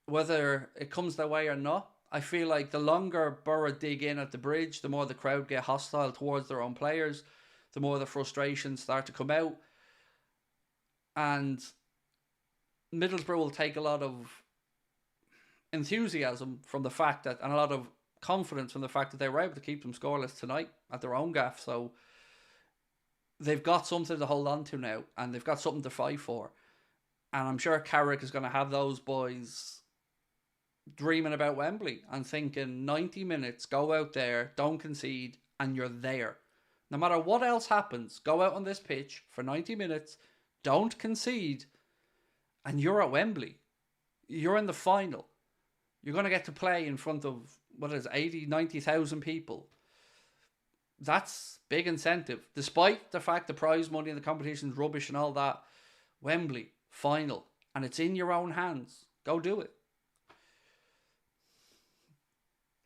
whether it comes their way or not, I feel like the longer Borough dig in at the bridge, the more the crowd get hostile towards their own players, the more the frustrations start to come out. And Middlesbrough will take a lot of enthusiasm from the fact that, and a lot of confidence from the fact that they were able to keep them scoreless tonight at their own gaff. So they've got something to hold on to now, and they've got something to fight for. And I'm sure Carrick is going to have those boys dreaming about Wembley and thinking 90 minutes, go out there, don't concede, and you're there. No matter what else happens, go out on this pitch for 90 minutes, don't concede, and you're at Wembley. You're in the final. You're going to get to play in front of, 80, 90,000 people. That's big incentive. Despite the fact the prize money in the competition's rubbish and all that, Wembley, final, and it's in your own hands. Go do it.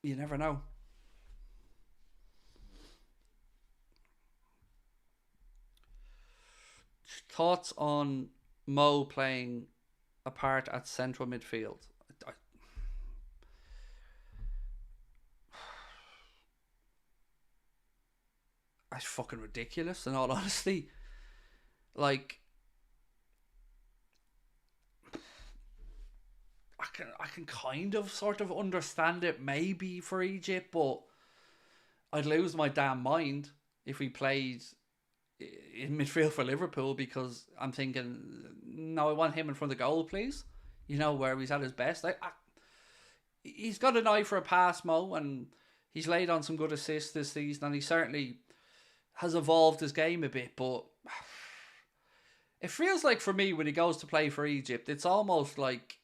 You never know. Thoughts on Mo playing a part at central midfield? I, It's fucking ridiculous, in all honesty. Like, I can kind of sort of understand it maybe for Egypt, but I'd lose my damn mind if we played in midfield for Liverpool, because I'm thinking, no, I want him in front of the goal, please. You know, where he's at his best. He's got an eye for a pass, Mo, and he's laid on some good assists this season, and he certainly has evolved his game a bit, but it feels like for me when he goes to play for Egypt, it's almost like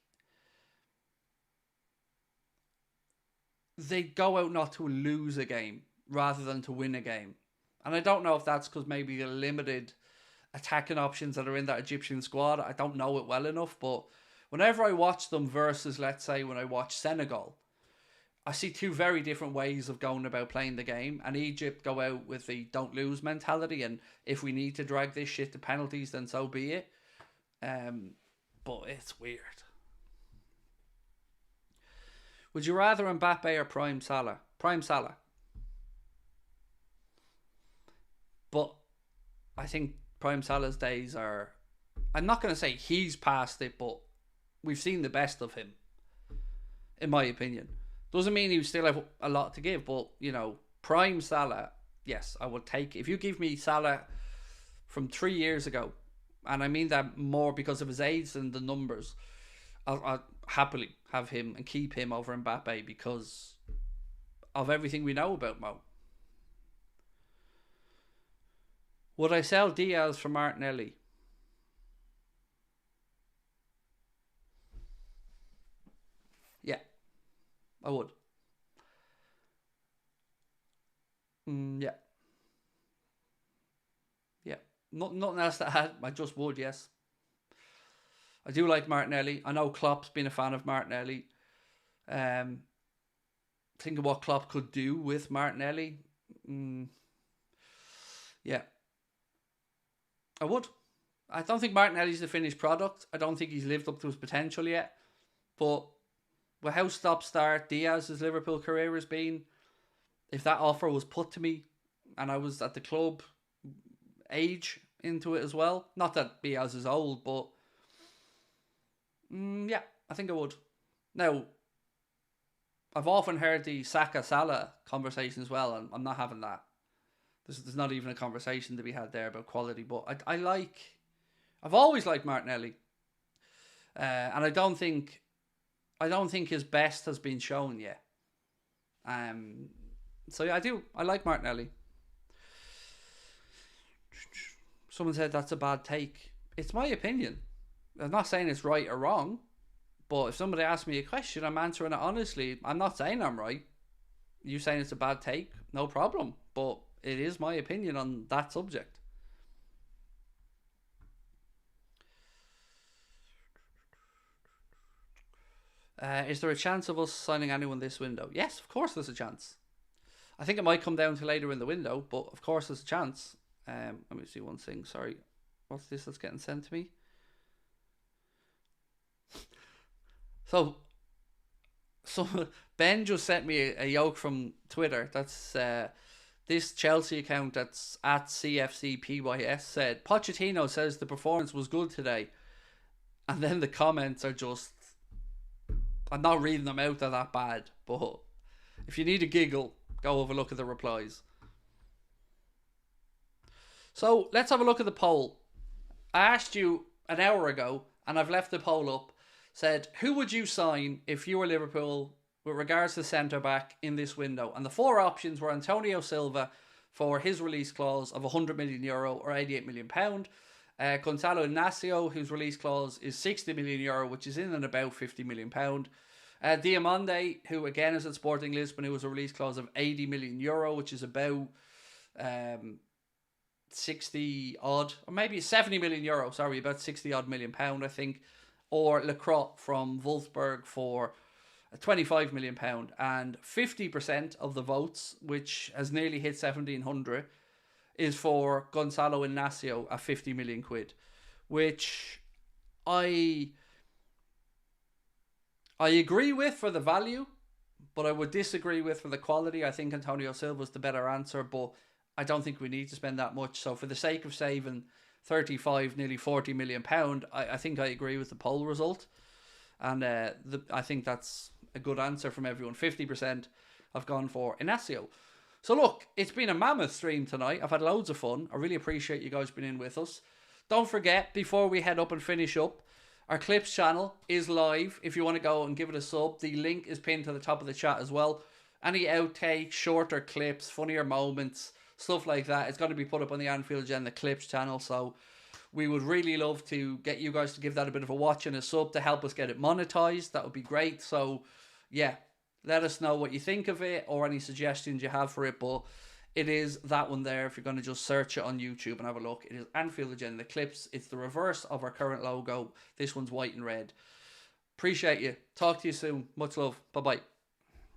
they go out not to lose a game rather than to win a game. And I don't know if that's because maybe the limited attacking options that are in that Egyptian squad. I don't know it well enough, but whenever I watch them versus, let's say, when I watch Senegal, I see two very different ways of going about playing the game. And Egypt go out with the don't lose mentality, and if we need to drag this shit to penalties, then so be it. But it's weird. Would you rather Mbappe or Prime Salah? Prime Salah. But I think Prime Salah's days are... I'm not going to say he's past it, but we've seen the best of him, in my opinion. Doesn't mean he still have a lot to give, but, you know, Prime Salah, yes, I would take... If you give me Salah from 3 years ago, and I mean that more because of his age than the numbers, I'll happily have him and keep him over Mbappe because of everything we know about Mo. Would I sell Diaz for Martinelli? Yeah, I would. Yeah. Yeah. Nothing else to add. I just would, yes. I do like Martinelli. I know Klopp's been a fan of Martinelli. Think of what Klopp could do with Martinelli. Yeah. I would. I don't think Martinelli's the finished product. I don't think he's lived up to his potential yet. But with how stop-start Diaz's Liverpool career has been, if that offer was put to me and I was at the club age into it as well, not that Diaz is old, but yeah, I think I would. Now, I've often heard the Saka Salah conversation as well, and I'm not having that. There's not even a conversation to be had there about quality, but I've always liked Martinelli, and I don't think his best has been shown yet. So yeah, I like Martinelli. Someone said that's a bad take. It's my opinion. I'm not saying it's right or wrong, but if somebody asks me a question, I'm answering it honestly. I'm not saying I'm right. You saying it's a bad take, no problem, but it is my opinion on that subject. Is there a chance of us signing anyone this window? Yes, of course there's a chance. I think it might come down to later in the window, but of course there's a chance. Let me see one thing. Sorry. What's this that's getting sent to me? So Ben just sent me a yoke from Twitter. That's this Chelsea account that's at CFCPYS said, Pochettino says the performance was good today. And then the comments are just... I'm not reading them out, they're that bad. But if you need a giggle, go have a look at the replies. So let's have a look at the poll. I asked you an hour ago, and I've left the poll up. Said, who would you sign if you were Liverpool with regards to centre-back in this window? And the four options were Antonio Silva for his release clause of €100 million or £88 million. Gonzalo Inacio, whose release clause is €60 million, which is in and about £50 million. Diamande, who again is at Sporting Lisbon, who has a release clause of €80 million, which is about 60 odd, or maybe €70 million, sorry, about 60 odd million pound, I think. Or Lacroix from Wolfsburg for £25 million. And 50% of the votes, which has nearly hit 1,700, is for Gonzalo Inacio at 50 million quid. which I agree with for the value, but I would disagree with for the quality. I think Antonio Silva's the better answer, but I don't think we need to spend that much. So for the sake of saving 35, nearly 40 million pound, I think I agree with the poll result. And I think that's a good answer from everyone. 50% have gone for Inacio. So look, it's been a mammoth stream tonight. I've had loads of fun. I really appreciate you guys being in with us. Don't forget, before we head up and finish up, our Clips channel is live. If you want to go and give it a sub, the link is pinned to the top of the chat as well. Any outtakes, shorter clips, funnier moments, stuff like that, it's going to be put up on the Anfield Agenda Clips channel. So we would really love to get you guys to give that a bit of a watch and a sub to help us get it monetized. That would be great. So yeah, let us know what you think of it or any suggestions you have for it. But it is that one there. If you're going to just search it on YouTube and have a look, it is Anfield Agenda Clips. It's the reverse of our current logo. This one's white and red. Appreciate you. Talk to you soon. Much love. Bye-bye.